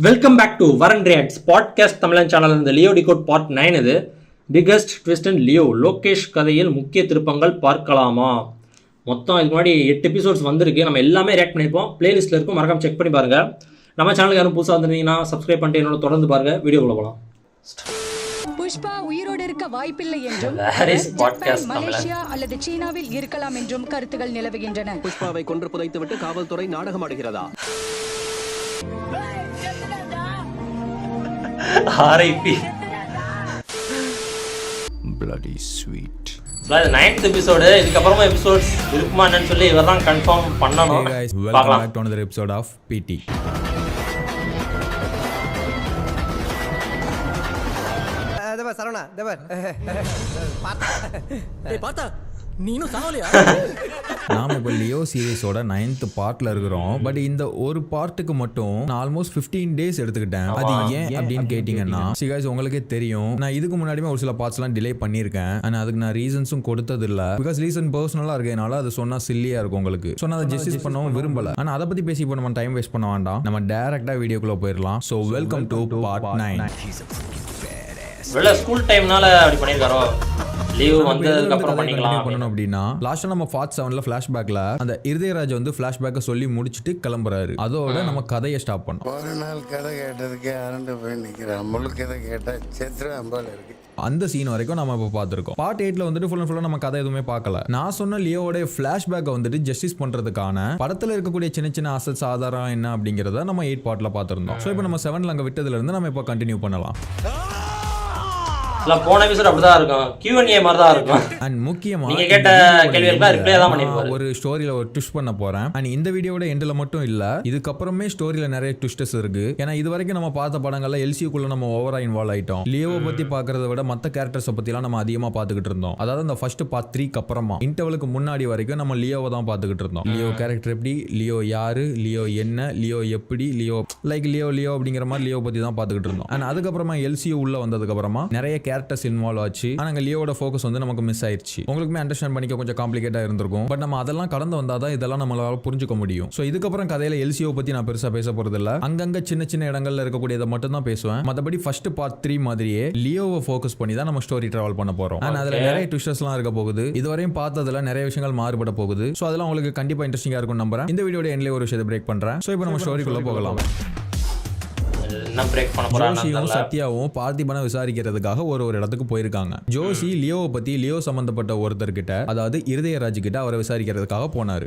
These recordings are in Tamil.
வெல்கம் பேக் டு வரன் ரியாக்ட்ஸ் பாட்காஸ்ட் தமிழன் சேனல். இந்த லியோ டிகோட் பார்ட் 9 இது. பிகஸ்ட் ட்விஸ்ட் இன் லியோ, லோகேஷ் கதையில் முக்கிய திருப்பங்கள் பார்க்கலாமா? மொத்தம் இதுக்கு முன்னாடி 8 எபிசோட்ஸ் வந்திருக்கு. நம்ம எல்லாமே ரியாக்ட் பண்ணியிருப்போம். பிளேலிஸ்ட்டில் இருக்கும், மறக்காம செக் பண்ணி பாருங்கள். நம்ம சேனலுக்கு யாரும் புதுசாக வந்திருந்தீங்கன்னா சப்ஸ்கிரைப் பண்ணிட்டு என்னோட தொடர்ந்து பாருங்கள். வீடியோக்குள்ள போகலாம். புஷ்பா உயிரோடு இருக்க வாய்ப்பில்லை என்றும் மலேசியா அல்லது சீனாவில் இருக்கலாம் என்றும் கருத்துகள் நிலவுகின்றன. புஷ்பாவை கொன்று புதைத்துவிட்டு காவல்துறை நாடகம் ஆடுகிறதா? RIP. Bloody sweet. இது 9th எபிசோடு. இதுக்கப்புறமா எபிசோட்ஸ் இருக்குமா என்னன்னு சொல்லி இவர் தான் கன்ஃபார்ம் பண்ணணும். Hey guys, welcome back to another episode of PT. தேவா சரவணா தேவா பார்த்தா நீனும் சாவலையா? நாம இப்போ லியோ சீரிஸோட 9th பார்ட்ல இருக்கிறோம். பட் இந்த ஒரு பார்ட்டுக்கு மட்டும் நான் ஆல்மோஸ்ட் 15 டேஸ் எடுத்துக்கிட்டேன். அது ஏன் அப்படின்னு கேட்டீங்கன்னா, guys உங்களுக்கே தெரியும், நான் இதுக்கு முன்னாடியே ஒரு சில பார்ட்ஸ் எல்லாம் டிலே பண்ணியிருக்கேன். ஆனால் அதுக்கு நான் ரீசன்ஸும் கொடுத்தது இல்லை. பிகாஸ் ரீசன் பர்சனலா இருக்கனால அது சொன்னா சில்லியா இருக்கும் உங்களுக்கு. ஸோ நான் அதை ஜஸ்டிஸ் பண்ணவும் விரும்பல. ஆனால் அதை பத்தி பேசி இப்போ நம்ம டைம் வேஸ்ட் பண்ண வேண்டாம். நம்ம டைரக்டா வீடியோக்குள்ள போயிடலாம். So welcome to part 9. School டைம்னால அப்படி பண்ணிருக்காரோ? லீவ் வந்ததுக்கு அப்புறம் பண்ணிக்கலாம் அப்படின்னா லாஸ்டா நம்ம பார்ட் 7ல ஃபிளாஷ்பேக்ல அந்த இருதயராஜ் வந்து ஃபிளாஷ்பேக்கை சொல்லி முடிச்சிட்டு கிளம்புறாரு. அதோட நம்ம கதையை ஸ்டாப் பண்ணோம். ஒரு நாள் கதை கேட்டதுக்கு அரண்டு போய் நிற்கிறான். முழு கதை கேட்டா செத்துரு அம்பால இருக்கு. அந்த சீன் வரைக்கும் நம்ம இப்போ பார்த்துருக்கோம். பார்ட் 8ல வந்துட்டு ஃபுல் அண்ட் ஃபுல்லா நம்ம கதை எதுவுமே பார்க்கல. நான் சொன்ன லியோவோட ஃபிளாஷ்பேக்கை வந்துட்டு ஜஸ்டிஸ் பண்றதுக்கான படத்துல இருக்கக்கூடிய சின்ன சின்ன அசட்ஸ் ஆதாரம் என்ன அப்படிங்கறத நம்ம 8 பார்ட்ல பார்த்திருந்தோம். ஸோ இப்போ நம்ம 7ல அங்க விட்டதுல இருந்து நம்ம இப்போ கண்டினியூ பண்ணலாம். போன எபிசோட் அப்படிதான் இருக்கும், Q&A மாதிரி தான் இருக்கும். அண்ட் முக்கியமா நீங்க கேட்ட கேள்விகளுக்கு ரிப்ளை தான் பண்ணிருப்பாரு. ஒரு ஸ்டோரியில ஒரு ட்விஸ்ட் பண்ண போறேன். அண்ட் இந்த வீடியோவோட எண்ட்ல மட்டும் இல்ல, இதுக்கப்புறமே ஸ்டோரியில நிறைய ட்விஸ்டஸ் இருக்கு. ஏன்னா இது வரைக்கும் நம்ம பார்த்த படங்கள்ல LCU-க்குள்ள நம்ம ஓவரா இன்வால்வ் ஆயிட்டோம். லியோவை பத்தி பாக்குறத விட மத்த கேரக்டர்ஸ் பத்தி எல்லாம் நம்ம அதிகமா பாத்துக்கிட்டு இருந்தோம். அதாவது அந்த ஃபர்ஸ்ட் பார்ட் 3க்கு அப்புறமா இன்டர்வலுக்கு முன்னாடி வரைக்கும் நம்ம லியோவை தான் பாத்துக்கிட்டு இருந்தோம். லியோ கேரக்டர் எப்படி, லியோ யாரு, லியோ என்ன, லியோ எப்படி, லியோ லியோ அப்படிங்கிற மாதிரி லியோ பத்தி தான் பாத்துக்கிட்டு இருந்தோம். அண்ட் அதுக்கப்புறமா LCU உள்ள வந்ததுக்கு அப்புறமா நிறைய கேரக்டர்ஸ் இன்வால்வ் ஆச்சு. ஆனா லியோவோட ஃபோக்கஸ் வந்து நமக்கு மிஸ் ஆயிடுச்சு. உங்களுக்குமே அண்டர்ஸ்டாண்ட் பண்ணிக்க கொஞ்சம் காம்ப்ளிகேட்டா இருந்திருக்கும். பட் நம்ம அதெல்லாம் கடந்து வந்தாதான் இதெல்லாம் நம்மளால புரிஞ்சுக்க முடியும். சோ இதுக்கப்புறம் கதையில LCU பத்தி நான் பெருசா பேச போறது இல்ல. அங்கங்க சின்ன சின்ன இடங்கள்ல இருக்கக்கூடியதை மட்டும் தான் பேசுவேன். மத்தபடி ஃபர்ஸ்ட் பார்ட் 3 மாதிரியே லியோவை ஃபோக்கஸ் பண்ணி தான் நம்ம ஸ்டோரி டிராவல் பண்ண போறோம். ஆனா அதுல நிறைய ட்விஸ்டர்ஸ் எல்லாம் இருக்க போகுது. இதுவரையும் பார்த்ததுல நிறைய விஷயங்கள் மாறுபட போகுது. சோ அதெல்லாம் உங்களுக்கு கண்டிப்பா இன்ட்ரெஸ்டிங்கா இருக்கும் நம்புறேன். இந்த வீடியோட எண்ட்ல ஒரு விஷயத்தை பிரேக் பண்றேன். சோ இப்போ நம்ம ஸ்டோரிக்குள்ள போகலாம். ஜோஷியும் சத்யாவும் பார்த்திபனை விசாரிக்கிறதுக்காக ஒரு இடத்துக்கு போயிருக்காங்க. ஜோஷி லியோவை பத்தி லியோ சம்பந்தப்பட்ட ஒருத்தர் கிட்ட, அதாவது இருதயராஜ் கிட்ட அவரை விசாரிக்கிறதுக்காக போனாரு.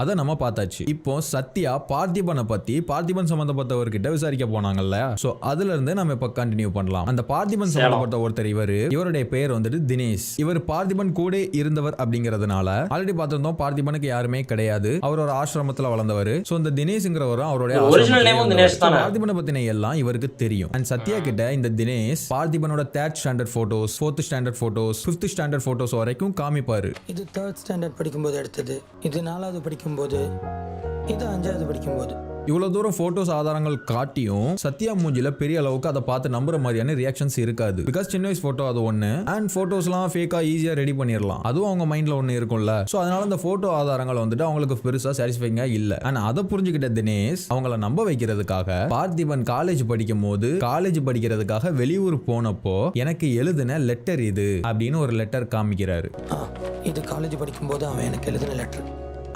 அத நம்ம பார்த்தாச்சு. இப்போ சத்யா பார்த்திபனை பத்தி பார்த்திபன் சம்பந்தப்பட்டவர்கிட்ட விசாரிக்க போனாங்கல்ல. சோ அதுல இருந்து நம்ம இப்ப கண்டினியூ பண்ணலாம். அந்த பார்த்திபன் சம்பந்தப்பட்ட ஒருத்தர் இவருடைய பேர் வந்துட்டு தினேஷ். இவர் பார்த்திபன் கூட இருந்தவர் அப்படிங்கறதுனால ஆல்ரெடி பார்த்திருந்தோம். பார்த்திபனுக்கு யாருமே கிடையாது, அவர் ஒரு ஆசிரமத்துல வளர்ந்தவர். சோ இந்த தினேஷ்ங்கிறவரும் அவருடைய ஒரிஜினல் நேமும் தினேஷ் தான். பார்த்திபனை பத்தின எல்லாம் இவருக்கு தெரியும். அண்ட் சத்யா கிட்ட இந்த தினேஷ் பார்த்திபனோட 3rd standard photos, 4th standard photos, 5th standard photos வரைக்கும் காமிப்பாரு. இது 3rd ஸ்டாண்டர்ட் படிக்கும்போது எடுத்தது, இது 4வது படிக்கும்போது, இது 5வது படிக்கும்போது. இவ்வளவு தூரம் போட்டோஸ் ஆதாரங்கள் காட்டியும் சத்யா மூஞ்சில பெரிய அளவுக்கு அதை பார்த்து நம்புற மாதிரியான ரியாக்ஷன்ஸ் இருக்காது. பிகாஸ் சின்ன வயசு போட்டோ அது ஒண்ணு, அண்ட் போட்டோஸ்லாம் ஃபேக்கா ஈஸியா ரெடி பண்ணிடலாம். அதுவும் அவங்க மைண்ட்ல ஒண்ணு இருக்கும்ல. சோ அதனால அந்த போட்டோ ஆதாரங்கள் வந்துட்டு அவங்களுக்கு பெருசா சாட்டிஸ்ஃபைங்கா இல்ல. ஆனா அதை புரிஞ்சுக்கிட்ட தினேஷ் அவங்கள நம்ப வைக்கிறதுக்காக பார்த்திபன் காலேஜ் படிக்கிறதுக்காக வெளியூர் போனப்போ எனக்கு எழுதின லெட்டர் இது அப்படின்னு ஒரு லெட்டர் காமிக்கிறாரு. இது காலேஜ் படிக்கும்போது அவன் எனக்கு எழுதின லெட்டர்.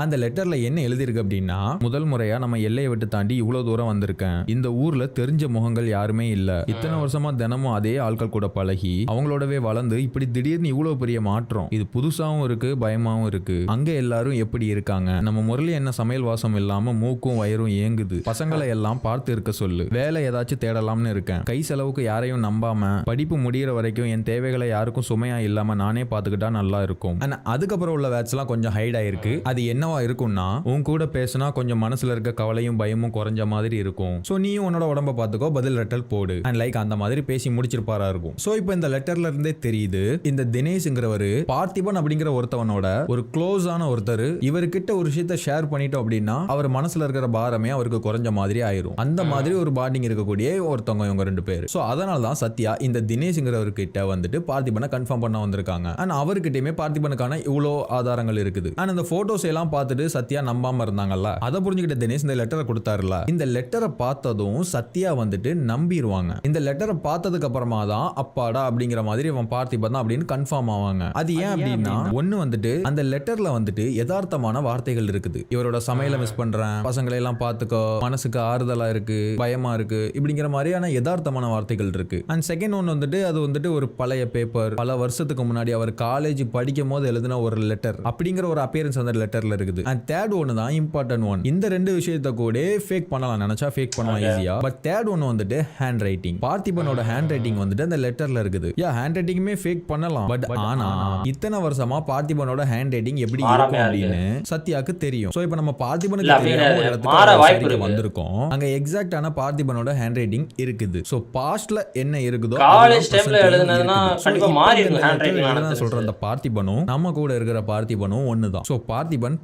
அந்த லெட்டர்ல என்ன எழுதிருக்கு அப்படின்னா, முதல் முறையா நம்ம எல்லையை விட்டு தாண்டி இவ்வளவு தூரம் வந்திருக்கேன். இந்த ஊர்ல தெரிஞ்ச முகங்கள் யாருமே இல்ல. இத்தனை வருஷமா தினமும் அதே ஆட்கள் கூட பழகி அவங்களோடவே வளர்ந்து இப்படி திடீர்னு இவ்வளவு பெரிய மாற்றம், இது புதுசாவும் இருக்கு, பயமாவும் இருக்கு. அங்க எல்லாரும் எப்படி இருக்காங்க? நம்ம முரளி என்ன சமையல் வாசம் இல்லாம மூக்கும் வயிறும் ஏங்குது. பசங்களை எல்லாம் பார்த்து இருக்க சொல்லு. வேலை ஏதாச்சும் தேடலாம்னு இருக்கேன். கை செலவுக்கு யாரையும் நம்பாம படிப்பு முடிகிற வரைக்கும் என் தேவைகளை யாருக்கும் சுமையா இல்லாம நானே பாத்துக்கிட்டா நல்லா இருக்கும். அதுக்கப்புறம் உள்ள வேட்ஸ் எல்லாம் கொஞ்சம் ஹைட் ஆயிருக்கு. அது என்ன இருக்கும்னா, உன் கூட பேசினா கொஞ்சம் மனசுல இருக்க கவலையும் பயமும் குறைஞ்ச மாதிரி இருக்கும். சோ நீயும் உன்னோட உடம்ப பாத்துக்கோ, பதில் லெட்டர் போடு. அண்ட் லைக் அந்த மாதிரி பேசி முடிச்சிருப்பாரா இருக்கும். சோ இப்போ இந்த லெட்டர்ல இருந்தே தெரியுது, இந்த தினேஷ்ங்கிறவரு பார்த்திபன் அப்படிங்கிற ஒருத்தவனோட ஒரு க்ளோஸ் ஆன ஒருத்தர். இவர்கிட்ட ஒரு விஷயத்தை ஷேர் பண்ணிட்டோம் அப்படின்னா அவர் மனசுல இருக்கிற பாரமே அவருக்கு குறைஞ்ச மாதிரி ஆயிரும். அந்த மாதிரி ஒரு பாண்டிங் இருக்கக்கூடிய ஒருத்தவங்க இவங்க 2 பேர். சோ அதனால தான் சத்யா இந்த தினேஷ்ங்கிறவர்கிட்ட வந்துட்டு பார்த்திபனை கன்ஃபார்ம் பண்ண வந்திருக்காங்க. அண்ட் அவர்கிட்டயுமே பார்த்திபனுக்கான இவ்வளோ ஆதாரங்கள் இருக்குது. அண்ட் அந்த போட்டோஸ் எல்லாம் பார்த்துட்டு சத்யா நம்பாம இருந்தாங்கல்ல, அதை புரிஞ்சுக்கிட்ட தினேஷ் இந்த லெட்டரை கொடுத்தாருல. இந்த லெட்டரை பார்த்ததும் சத்யா வந்துட்டு நம்பிடுவாங்க. இந்த லெட்டரை பார்த்ததுக்கு அப்புறமா தான் அப்பாடா அப்படிங்கிற மாதிரி இவன் பார்த்திபன் தான் அப்படின்னு கன்ஃபார்ம் ஆவாங்க. அது ஏன் அப்படின்னா ஒண்ணு வந்துட்டு அந்த லெட்டர்ல வந்துட்டு யதார்த்தமான வார்த்தைகள் இருக்குது. இவரோட சமையலை மிஸ் பண்றேன், பசங்களை எல்லாம் பார்த்துக்கோ, மனசுக்கு ஆறுதலா இருக்கு, பயமா இருக்கு, இப்படிங்கிற மாதிரியான யதார்த்தமான வார்த்தைகள் இருக்கு. அண்ட் செகண்ட் ஒன் வந்துட்டு அது வந்துட்டு ஒரு பழைய பேப்பர், பல வருஷத்துக்கு முன்னாடி அவர் காலேஜ் படிக்கும் போது எழுதின ஒரு லெட்டர் அப்படிங்கிற ஒரு அப்பியரன்ஸ் அந்த லெட்டர்ல இருக்குது. அண்ட் தேர்ட் ஒன் தான் இம்பார்ட்டன்ட் ஒன். இந்த ரெண்டு விஷயத்தை கூட ஃபேக் பண்ணலாம், நினைச்சா ஃபேக் பண்ணலாம் ஈஸியா. பட் தேர்ட் ஒன் வந்துட்டு ஹேண்ட் ரைட்டிங். பார்த்திபனோட ஹேண்ட் ரைட்டிங் வந்துட்டு அந்த லெட்டர்ல இருக்குது. ஹேண்ட் ரைட்டிங்குமே ஃபேக் பண்ணலாம். பட் ஆனா இத்தனை வருஷமா பார்த்திபனோட ஹேண்ட் ரைட்டிங் எப்படி இருக்கும் அப்படின்னு சத்யாக்கு தெரியும். சோ இப்போ நம்ம பார்த்திபனுக்கு தெரியாம ஒரு இடத்துக்கு வந்திருக்கோம். அங்க எக்ஸாக்ட்டான பார்த்திபனோட ஹேண்ட் ரைட்டிங் இருக்குது. சோ பாஸ்ட்ல என்ன இருக்குதோ காலேஜ் டைம்ல எழுதுனதுனா கண்டிப்பா மாறி இருக்கும் ஹேண்ட் ரைட்டிங். நான் சொல்ற அந்த பார்த்திபனும் நம்ம கூட இருக்கிற பார்த்திபனும் ஒண்ணுதான். சோ பார்த்திபன்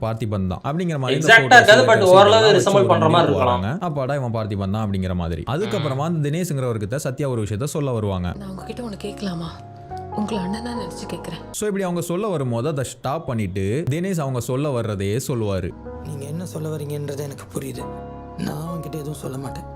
தான் அப்படிங்கிற மாதிரி எக்ஸாக்ட்டா இருக்காது, பட் ஓரளவு ரிசம்பிள் பண்ற மாதிரி இருக்காங்க. அப்பாடா இவன் பார்த்திபன் தான் அப்படிங்கிற மாதிரி. அதுக்கப்புறமா அந்த தினேஷ்ங்கிறவர்கிட்ட சத்யா ஒரு விஷயத்த சொல்ல வருவாங்க. நான் உங்ககிட்ட ஒன்னு கேட்கலாமா? உங்களை அண்ணனா நினைச்சு கேட்கிறேன். சோ இப்படி அவங்க சொல்ல வரும்போது அதை ஸ்டாப் பண்ணிட்டு தினேஷ் அவங்க சொல்ல வர்றதே சொல்லுவாரு. நீங்க என்ன சொல்ல வரீங்கன்றது எனக்கு புரியுது. நான் அவன்கிட்ட எதுவும் சொல்ல மாட்டேன்.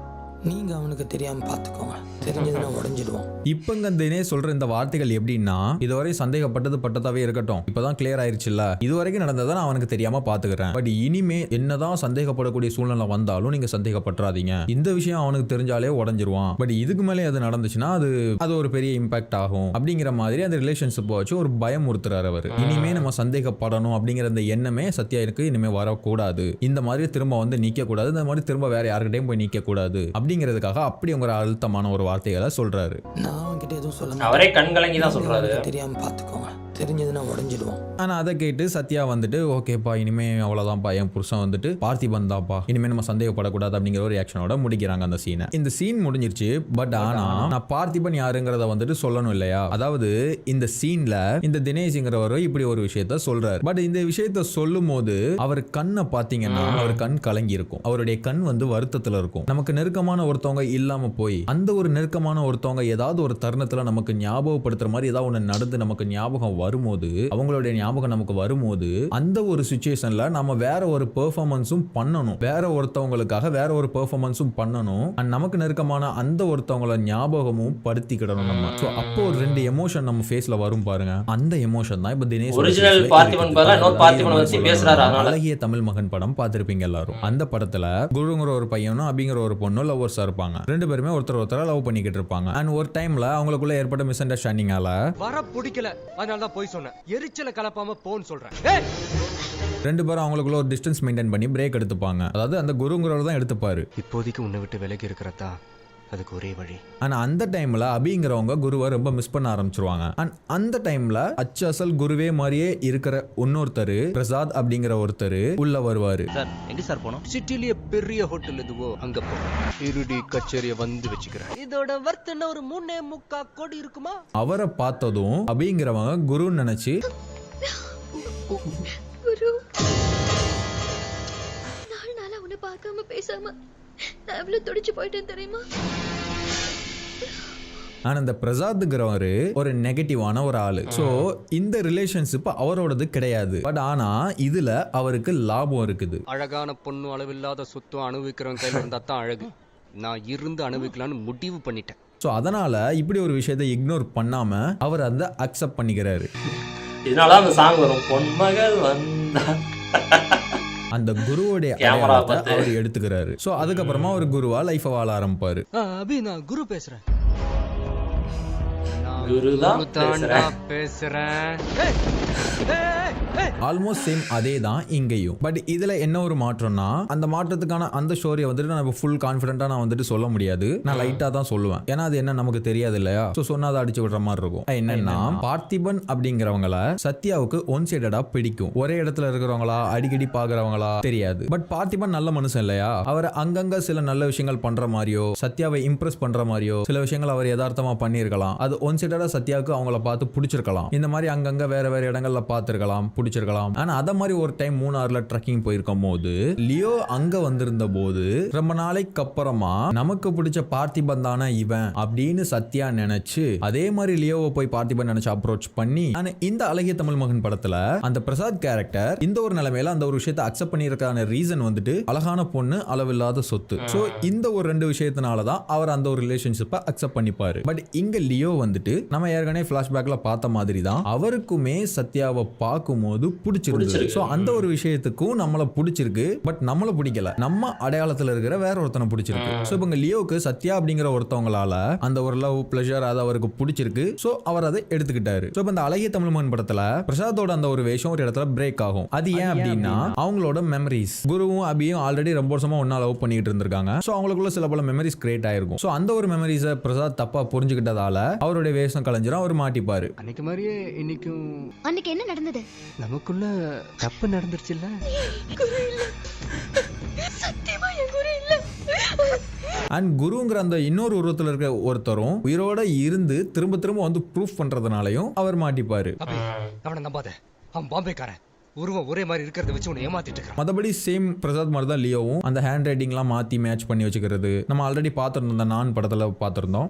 நீங்க அவனுக்கு தெரியாம பாத்துக்கோங்க, தெரிஞ்சதுன்னா உடஞ்சிடுவோம். இப்பங்க தினேஷ் சொல்ற இந்த வார்த்தைகள் எப்படின்னா, இதுவரை சந்தேகப்பட்டது பட்டதாவே இருக்கட்டும், இப்பதான் கிளியர் ஆயிருச்சுல்ல, இதுவரைக்கும் நடந்ததை நான் அவனுக்கு தெரியாம பாத்துக்கிறேன். பட் இனிமே என்னதான் சந்தேகப்படக்கூடிய சூழ்நிலை வந்தாலும் நீங்க சந்தேகப்பட்டுறாதீங்க. இந்த விஷயம் அவனுக்கு தெரிஞ்சாலே உடஞ்சிருவான். பட் இதுக்கு மேலே அது நடந்துச்சுன்னா அது ஒரு பெரிய இம்பாக்ட் ஆகும் அப்படிங்கிற மாதிரி அந்த ரிலேஷன்ஷிப் வச்சு ஒரு பயம் உறுத்துறாரு அவர். இனிமே நம்ம சந்தேகப்படணும் அப்படிங்கிற அந்த எண்ணமே சத்யாவுக்கு இனிமே வரக்கூடாது. இந்த மாதிரி திரும்ப வந்து நிக்க கூடாது, இந்த மாதிரி திரும்ப வேற யாருக்கிட்டையும் போய் நிக்க கூடாது அப்படிங்கிறதுக்காக அப்படி உங்க அழுத்தமான ஒரு வார்த்தைகளை சொல்றாரு. நான் அவன்கிட்ட எதுவும் சொல்ல அவரே கண் கலங்கி தான் சொல்றாரு. தெரியாம பாத்துக்கோங்க, தெரிஞ்சதுன்னா உடஞ்சிடுவோம். ஆனா அதை கேட்டு சத்யா வந்துட்டு ஓகேப்பா, இனிமே அவ்வளவுதான்ப்பா, என் புருஷன் வந்துட்டு பார்த்திபன் தான்ப்பா, இனிமே நம்ம சந்தேகப்படக்கூடாது அப்படிங்கிற ஒரு ரியாக்ஷனோட முடிக்கிறாங்க அந்த சீனை. இந்த சீன் முடிஞ்சிருச்சு. பட் ஆனா நான் பார்த்திபன் யாருங்கிறத வந்துட்டு சொல்லணும் இல்லையா? அதாவது இந்த சீன்ல இந்த தினேஷ்ங்கிறவர் இப்படி ஒரு விஷயத்த சொல்றாரு. பட் இந்த விஷயத்த சொல்லும் போது அவர் கண்ணை பாத்தீங்கன்னா அவர் கண் கலங்கி இருக்கும். அவருடைய கண் வந்து வருத்தத்துல இருக்கும். நமக்கு நெருக்கமான ஒருத்தவங்க இல்லாம போய் அந்த ஒரு நெருக்கமான ஒருத்தவங்க ஏதாவது ஒரு தருணத்துல நமக்கு ஞாபகப்படுத்துற மாதிரி ஏதாவது ஒண்ணு நடந்து நமக்கு ஞாபகம் வரும்போது, அவங்களுடைய ஞாபகம் நமக்கு வரும்போது, அந்த ஒரு சிச்சுவேஷன்ல நம்ம வேற ஒரு பெர்ஃபார்மன்ஸும் பண்ணணும், வேற ஒருத்தவங்களுக்காக வேற ஒரு பெர்ஃபார்மன்ஸும் பண்ணணும். நமக்கு நெருக்கமான அந்த ஒருத்தவங்கள ஞாபகமும் படுத்திக்கிடணும் நம்ம. சோ அப்போ ஒரு ரெண்டு எமோஷன் நம்ம ஃபேஸ்ல வரும் பாருங்க. அந்த எமோஷன் தான் இப்ப தினேஷ் ஒரிஜினல் பார்த்திபன் பதிலா இன்னொரு பார்த்திபன் வந்து பேசுறாரு. அதனால அழகிய தமிழ் மகன் படம் பார்த்திருப்பீங்க எல்லாரும். அந்த படத்துல குருங்கிற ஒரு பையனும் அபிங்கிற ஒரு பொண்ணும் லவ்வர்ஸா இருப்பாங்க. ரெண்டு பேருமே ஒருத்தர் லவ் பண்ணிக்கிட்டு இருப்பாங்க. அண்ட் ஒரு டைம்ல அவங்களுக்குள்ள ஏற்பட்ட மிஸ் அண்டர்ஸ்டாண்டிங்கால வர பிடிக்கல, அதனால தான் போய் சொன்னேன். எரிச்சல கலப்பாம போன்னு சொல்றேன். ரெண்டு பேரும் அவங்களுக்குள்ள ஒரு டிஸ்டன்ஸ் மெயின்டைன் பண்ணி பிரேக் எடுத்துப்பாங்க. அதாவது அந்த குருங்கிறவர் தான் எடுத்துப்பாரு. இப்போதைக்கு உன்னை விட்டு விலகி இருக்கிறதா அதுக்கு ஒரே வழி. ஆனா அந்த டைம்ல அபிங்கிறவங்க குருவை ரொம்ப மிஸ் பண்ண ஆரம்பிச்சிருவாங்க. அண்ட் அந்த டைம்ல அச்சல் குருவே மாதிரியே இருக்கிற இன்னொருத்தர் பிரசாத் அப்படிங்கிற ஒருத்தர் உள்ள வருவாரு. சார் எங்க சார் போனோம்? சிட்டிலேயே பெரிய ஹோட்டல் எதுவோ அங்க போனோம். இருடி கச்சேரிய வந்து வச்சுக்கிறேன். இதோட வர்த்தன ஒரு 3.25 கோடி இருக்குமா? அவரை பார்த்ததும் அபிங்கிறவங்க குருன்னு நினைச்சு குரு, நாளா உன்னை பார்க்காம பேசாம நான் எவ்வளவு துடிச்சு போயிட்டேன் தெரியுமா? ஆனா இந்த பிரசாத்ங்கிறவரு ஒரு நெகட்டிவான ஒரு ஆளு. சோ இந்த ரிலேஷன்ஷிப் அவரோடது கிடையாது. பட் ஆனா இதுல அவருக்கு லாபம் இருக்குது. அழகான பொண்ணு அளவில்லாத சொத்தும் அனுபவிக்கிறவன் கையில இருந்தா தான் அழகு. நான் இருந்து அனுபவிக்கலான்னு முடிவு பண்ணிட்டேன். சோ அதனால இப்படி ஒரு விஷயத்தை இக்னோர் பண்ணாம அவர் அதை அக்செப்ட் பண்ணிக்கிறாரு. இதனால அந்த சாங் வரும், பொன்மகள் வந்தா. அந்த குருவோடைய அடையாளத்தை அவர் எடுத்துக்கிறாரு. சோ அதுக்கப்புறமா ஒரு குருவா லைஃப் வாழ ஆரம்பிப்பாரு. அபி நான் குரு பேசுறேன். ஆல்மோஸ்ட் சேம் அதே தான் இங்கேயும். பட் இதுல என்ன ஒரு மாற்றம்னா, அந்த மாற்றத்துக்கான அந்த ஸ்டோரியை வந்துட்டு நான் ஃபுல் கான்ஃபிடென்ட்டா நான் வந்துட்டு சொல்ல முடியாது. நான் லைட்டா தான் சொல்லுவேன். ஏன்னா அது என்ன நமக்கு தெரியாது இல்லையா? சோ சொன்னா அதை அடிச்சு விடுற மாதிரி இருக்கும். என்னன்னா பார்த்திபன் அப்படிங்கிறவங்கள சத்யாவுக்கு ஒன் சைடடா பிடிக்கும். ஒரே இடத்துல இருக்கிறவங்களா அடிக்கடி பாக்குறவங்களா தெரியாது. பட் பார்த்திபன் நல்ல மனுஷன் இல்லையா? அவர் அங்கங்க சில நல்ல விஷயங்கள் பண்ற மாதிரியோ சத்யாவை இம்ப்ரெஸ் பண்ற மாதிரியோ சில விஷயங்கள் அவர் யதார்த்தமா பண்ணியிருக்கலாம். அது ஒன் சைடடா சத்யாவுக்கு அவங்கள பார்த்து பிடிச்சிருக்கலாம். இந்த மாதிரி அங்கங்க வேற வேற இடங்கள் இடங்கள்ல பார்த்திருக்கலாம், பிடிச்சிருக்கலாம். ஆனா அத மாதிரி ஒரு டைம் மூணாறுல ட்ரெக்கிங் போயிருக்கும் போது லியோ அங்க வந்திருந்த போது ரொம்ப நாளைக்கு அப்புறமா நமக்கு பிடிச்ச பார்த்திபன் தானே இவன் அப்படின்னு சத்யா நினைச்சு அதே மாதிரி லியோவை போய் பார்த்திபன் நினைச்சு அப்ரோச் பண்ணி, ஆனா இந்த அழகிய தமிழ் மகன் படத்துல அந்த பிரசாத் கேரக்டர் இந்த ஒரு நிலைமையில அந்த ஒரு விஷயத்தை அக்செப்ட் பண்ணிருக்கான ரீசன் வந்துட்டு அழகான பொண்ணு, அளவில்லாத சொத்து. சோ இந்த ஒரு ரெண்டு விஷயத்தினாலதான் அவர் அந்த ஒரு ரிலேஷன்ஷிப்பை அக்செப்ட் பண்ணிப்பாரு. பட் இங்க லியோ வந்துட்டு நம்ம ஏற்கனவே பிளாஷ்பேக்ல பார்த்த மாதிரி தான் அவருக்குமே சத்யாவை பார்க்கும்போது பிடிச்சிருக்கு. சோ அந்த ஒரு விஷயத்துக்கும் நம்மள பிடிச்சிருக்கு, பட் நம்மள பிடிக்கல, நம்ம அடையாளத்துல இருக்கிற வேற ஒருத்தனை பிடிச்சிருக்கு. சோ இவங்க லியோவுக்கு சத்யா அப்படிங்கிற ஒருத்தவங்களால அந்த ஒரு லவ் பிளஷர் அது அவருக்கு பிடிச்சிருக்கு. சோ அவர் அதை எடுத்துக்கிட்டாரு. சோ இந்த அழகிய தமிழ் மகன் படத்துல பிரசாதோட அந்த ஒரு வேஷம் ஒரு இடத்துல பிரேக் ஆகும். அது ஏன் அப்படின்னா அவங்களோட மெமரிஸ், குருவும் அபியும் ஆல்ரெடி ரொம்ப வருஷமா ஒன்னா லவ் பண்ணிட்டு இருந்திருக்காங்க. சோ அவங்களுக்குள்ள சில பல மெமரிஸ் கிரியேட் ஆயிருக்கும். சோ அந்த ஒரு மெமரிஸை பிரசாத் தப்பா புரிஞ்சுக்கிட்டதால அவருடைய வேஷம் கலைஞ்சிரும், அவர் மாட்டிப்பாரு. அன்னைக்கு மாதிரியே இன்னைக்கும் அன்னைக்கு என்ன நடந்தது? நமக்குள்ள தப்பு நடந்துருச்சுல்ல. சத்தியமா என் குரு இல்ல. அண்ட் குருங்கிற அந்த இன்னொரு உருவத்துல இருக்க ஒருத்தரும் உயிரோட இருந்து திரும்ப திரும்ப வந்து ப்ரூஃப் பண்றதுனாலையும் அவர் மாட்டிப்பாரு. அவனை நம்பாத, அவன் பாம்பேக்காரன். உருவம் ஒரே மாதிரி இருக்கிறத வச்சு உன்னை ஏமாத்திட்டு இருக்கான். மற்றபடி சேம் பிரசாத் மாதிரி தான் லியோவும் அந்த ஹேண்ட் ரைட்டிங்லாம் மாற்றி மேட்ச் பண்ணி வச்சுக்கிறது நம்ம ஆல்ரெடி பார்த்துருந்தோம். இந்த நான் படத்தில் பார்த்துருந்தோம்.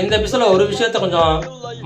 இந்த எபிசோட்ல ஒரு விஷயத்தை கொஞ்சம்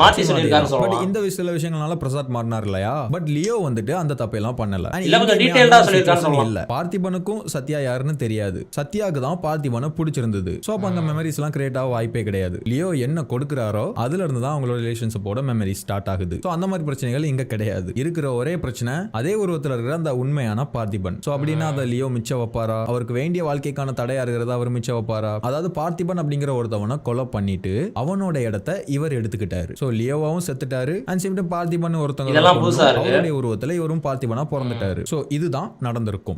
மாற்றி சொல்லியிருக்காரு பட் சொல்லலாம். இந்த சில விஷயங்களால பிரசாத் மாறினார் இல்லையா. பட் லியோ வந்துட்டு அந்த தப்பெல்லாம் பண்ணல. இல்ல, கொஞ்சம் டீடைல்டா சொல்லியிருக்காரு சொல்லலாம். இல்ல, பார்த்திபனுக்கும் சத்யா யாருன்னு தெரியாது. சத்யாவுக்கு தான் பார்த்திபனை பிடிச்சிருந்தது. ஸோ அப்போ அந்த மெமரிஸ் எல்லாம் கிரியேட் ஆக வாய்ப்பே கிடையாது. லியோ என்ன கொடுக்குறாரோ அதுல இருந்து தான் அவங்களோட ரிலேஷன்ஷிப்போட மெமரி ஸ்டார்ட் ஆகுது. ஸோ அந்த மாதிரி பிரச்சனைகள் இங்க கிடையாது. இருக்கிற ஒரே பிரச்சனை அதே உருவத்தில் இருக்கிற அந்த உண்மையான பார்த்திபன். சோ அப்படின்னா அதை லியோ மிச்சம் வைப்பாரா? அவருக்கு வேண்டிய வாழ்க்கைக்கான தடையா இருக்கிறத அவர் மிச்சம் வைப்பாரா? அதாவது பார்த்திபன் அப்படிங்கிற ஒருத்தவனை கொலை பண்ணிட்டு அவனோட இடத்தை இவர் எடுத்துக்கிட்டாரு. சோ லியோவாவும் செத்துட்டாரு. அண்ட் சேம் டைம் பார்த்திபன் ஒருத்தவங்க அவருடைய உருவத்துல இவரும் பார்த்திபனா பிறந்துட்டாரு. சோ இதுதான் நடந்திருக்கு.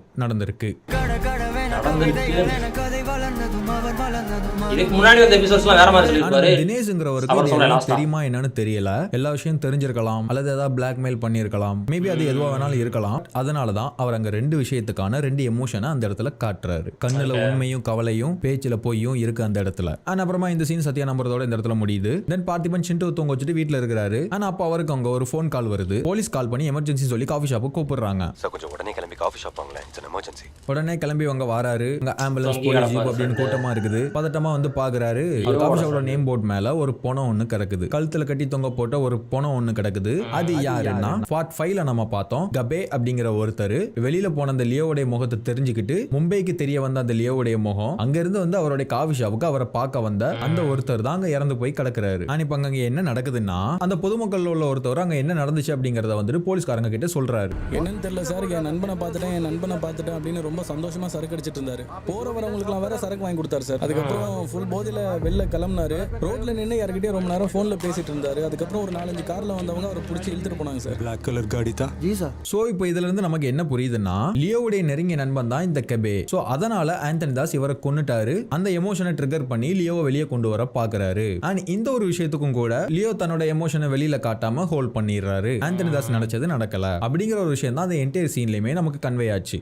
இதுக்கு முன்னாடி வந்த எபிசோட்ஸ்லாம் வேற மாதிரி சொல்லிருப்பாரு. தினேஷ்ங்கிறவருக்கு தெரியுமா என்னன்னு தெரியல. எல்லா விஷயம் தெரிஞ்சிருக்கலாம், அல்லது ஏதாவது பிளாக்மெயில் பண்ணிருக்கலாம், மேபி அது எதுவா வேணாலும் இருக்கலாம். அதனாலதான் அவர் அங்க ரெண்டு விஷயத்துக்கான ரெண்டு எமோஷனை அந்த இடத்துல காட்டுறாரு. கண்ணுல உண்மையும் கவலையும், பேச்சுல பொய்யும் இருக்கு அந்த இடத்துல. அண்ட் அப்புறமா இந்த சீன் சத்யா நம்புறதோட இந்த இடத்துல முடியுது. தென் பார்த்திபன் சிண்டு தூங்க வச்சுட்டு வீட்டுல இருக்கிறாரு. ஆனா அப்ப அவருக்கு அங்க ஒரு போன் கால் வருது. போலீஸ் கால் பண்ணி எமர்ஜென்சி சொல்லி காஃபி ஷாப்புக்கு கூப்பிடுறாங்க. கொஞ்சம் உடனே கிளம்பி காஃபி ஷாப் வாங்கலாம், இட்ஸ் எமர்ஜென்சி. உடனே கிளம்பி அவங்க வராரு. அங்க ஆம்புலன்ஸ், போலீஸ் ஜீப் அப்படின்னு கூட்டமா இருக்குது. பதட்டமா வந்து பாக்குறாரு. காஃபி ஷாப்போட நேம் போர்ட் மேல ஒரு பணம் ஒண்ணு கிடக்குது. கழுத்துல கட்டி தொங்க போட்ட ஒரு பணம் ஒண்ணு கிடக்குது. அது யாருன்னா பார்ட் 5ல நம்ம பார்த்தோம். கபே அப்படிங்கிற ஒருத்தர் வெளியில போன அந்த லியோவுடைய முகத்தை தெரிஞ்சுக்கிட்டு மும்பைக்கு தெரிய வந்த அந்த லியோவுடைய முகம் அங்க இருந்து வந்து அவருடைய காஃபி ஷாப்புக்கு அவரை பார்க்க வந்த அந்த ஒருத்தர் தான் அங்க இறந்து போய் கிடக்குறாரு. இப்ப அங்க என்ன நடக்குதுன்னா அந்த பொதுமக்கள் உள்ள ஒருத்தர் அங்க என்ன நடந்துச்சு அப்படிங்கறத வந்துட்டு போலீஸ்காரங்க கிட்ட சொல்றாரு. என்னன்னு தெரியல சார், என் நண்பனை பார்த்துட்டேன் அப்படின்னு ரொம்ப சந்தோஷமா சரக்கு அடிச்சிட்டு இருந்தாரு. போற வரவங்களுக்குலாம் வேற சரக்கு வாங்கி கொடுத்தாரு சார். அதுக்கப்புறம் ஃபுல் போதையில வெளில கிளம்பினாரு. ரோட்ல நின்று யார்கிட்டயே ரொம்ப நேரம் போன்ல பேசிட்டு இருந்தாரு. அதுக்கப்புறம் ஒரு 4-5 கார்ல வந்தவங்க அவரை பிடிச்சி இழுத்துட்டு போனாங்க சார். பிளாக் கலர் காடி தான். சோ இப்போ இதுல இருந்து நமக்கு என்ன புரியுதுன்னா லியோவுடைய நெருங்கிய நண்பன் தான் இந்த கபே. சோ அதனால ஆந்தனி தாஸ் இவரை கொன்னுட்டாரு. அந்த எமோஷனை ட்ரிகர் பண்ணி லியோவை வெளியே கொண்டு வர பாக்குறாரு. அண்ட் இந்த ஒரு விஷயத்துக்கும் கூட லியோ தன்னோட எமோஷனை வெளியில காட்டாம ஹோல்ட் பண்ணிடுறாரு. ஆந்தனி தாஸ் நினைச்சது நடக்கல அப்படிங்கிற ஒரு விஷயம் தான் அந்த என்டையர் சீன்லயுமே நமக்கு கன்வே ஆச்சு.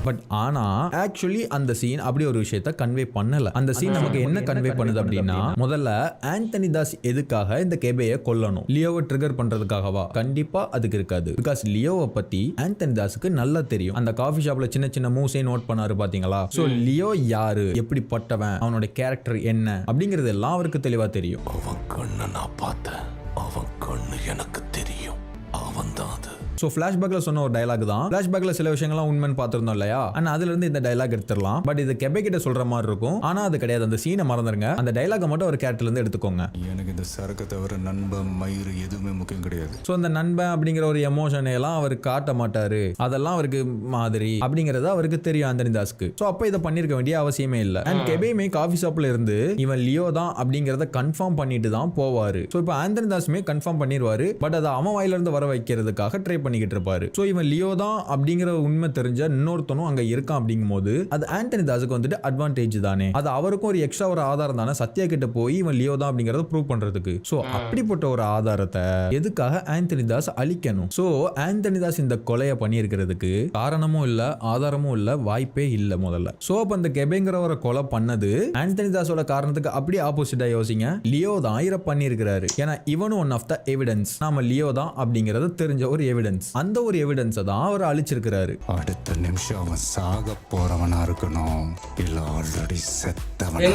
பட் ஆனா ஆக்சுவலி அந்த சீன் அப்படி ஒரு விஷயத்தை கன்வே பண்ணல. அந்த சீன் நமக்கு என்ன கன்வே பண்ணுது அப்படின்னா, முதல்ல ஆந்தனி தாஸ் எதுக்காக இந்த கேபேயை கொல்லணும்? லியோவை ட்ரிகர் பண்றதுக்காகவா? கண்டிப்பா அதுக்கு இருக்காது. பிகாஸ் லியோவை பத்தி ஆந்தனி தாஸுக்கு நல்லா தெரியும். அந்த காஃபி ஷாப்ல சின்ன சின்ன மூவ்ஸே நோட் பண்ணாரு பாத்தீங்களா? சோ லியோ யாரு, எப்படிப்பட்டவன், அவனோட கேரக்டர் என்ன அப்படிங்கிறது எல்லாம் அவருக்கு தெளிவா தெரியும். அவன் கண்ணை நான் பார்த்தேன், அவன் கண்ணு எனக்கு தெரியும், அவன் தான் அது. ஸோ ஃபிளாஷ்பேக்ல சொன்ன ஒரு டைலாக் தான். ஃபிளாஷ்பேக்ல சில விஷயங்கள்லாம் உண்மைன்னு பார்த்துருந்தோம் இல்லையா? ஆனால் அதுல இருந்து இந்த டைலாக் எடுத்துடலாம். பட் இது கெபே கிட்ட சொல்ற மாதிரி இருக்கும். ஆனா அது கிடையாது. அந்த சீனை மறந்துருங்க. அந்த டைலாக மட்டும் ஒரு கேரக்டர்ல இருந்து எடுத்துக்கோங்க. எனக்கு இந்த சரக்கு தவிர நண்பன் மயிறு எதுவுமே முக்கியம் கிடையாது. ஸோ இந்த நண்பன் அப்படிங்கிற ஒரு எமோஷனை எல்லாம் அவர் காட்ட மாட்டாரு. அதெல்லாம் அவருக்கு மாதிரி அப்படிங்கறது அவருக்கு தெரியும் ஆந்தனி தாஸ்க்கு. ஸோ அப்போ இதை பண்ணிருக்க வேண்டிய அவசியமே இல்லை. அண்ட் கெபேமே காஃபி ஷாப்ல இருந்து இவன் லியோ தான் அப்படிங்கறத கன்ஃபார்ம் பண்ணிட்டு தான் போவாரு. ஸோ இப்போ ஆந்தனி தாஸுமே கன்ஃபார்ம் பண்ணிடுவாரு. பட் அதை அவன் வாயில இருந்து வர வைக்கிறதுக்காக ட்ரை பண்ணிக்கிட்டு இருப்பாரு. ஸோ இவன் லியோ தான் அப்படிங்கிற உண்மை தெரிஞ்ச இன்னொருத்தனும் அங்க இருக்கான் அப்படிங்கும் போது அது ஆண்டனி தாஸுக்கு வந்துட்டு அட்வான்டேஜ் தானே. அது அவருக்கும் ஒரு எக்ஸ்ட்ரா ஒரு ஆதாரம் தானே சத்யா கிட்ட போய் இவன் லியோ தான் அப்படிங்கறத ப்ரூவ் பண்றதுக்கு. ஸோ அப்படிப்பட்ட ஒரு ஆதாரத்தை எதுக்காக ஆண்டனி தாஸ் அழிக்கணும்? ஸோ ஆண்டனி தாஸ் இந்த கொலையை பண்ணியிருக்கிறதுக்கு காரணமும் இல்ல, ஆதாரமும் இல்ல, வாய்ப்பே இல்ல முதல்ல. ஸோ அப்ப இந்த கெபேங்கிறவரை கொலை பண்ணது ஆண்டனி தாஸோட காரணத்துக்கு அப்படியே ஆப்போசிட்டா யோசிங்க. லியோ தான் இதை பண்ணியிருக்கிறாரு. ஏன்னா இவனும் ஒன் ஆஃப் த எவிடன்ஸ். நாம லியோ தான் அப்படிங்கறது தெரிஞ்ச ஒரு எவிடன்ஸ். அந்த ஒரு எவிடன்ஸை தான் அவர் அழிச்சிருக்கிறாரு. அடுத்த நிமிஷம் அவன் சாக போறவனா இருக்கணும், இல்ல ஆல்ரெடி செத்தவன்.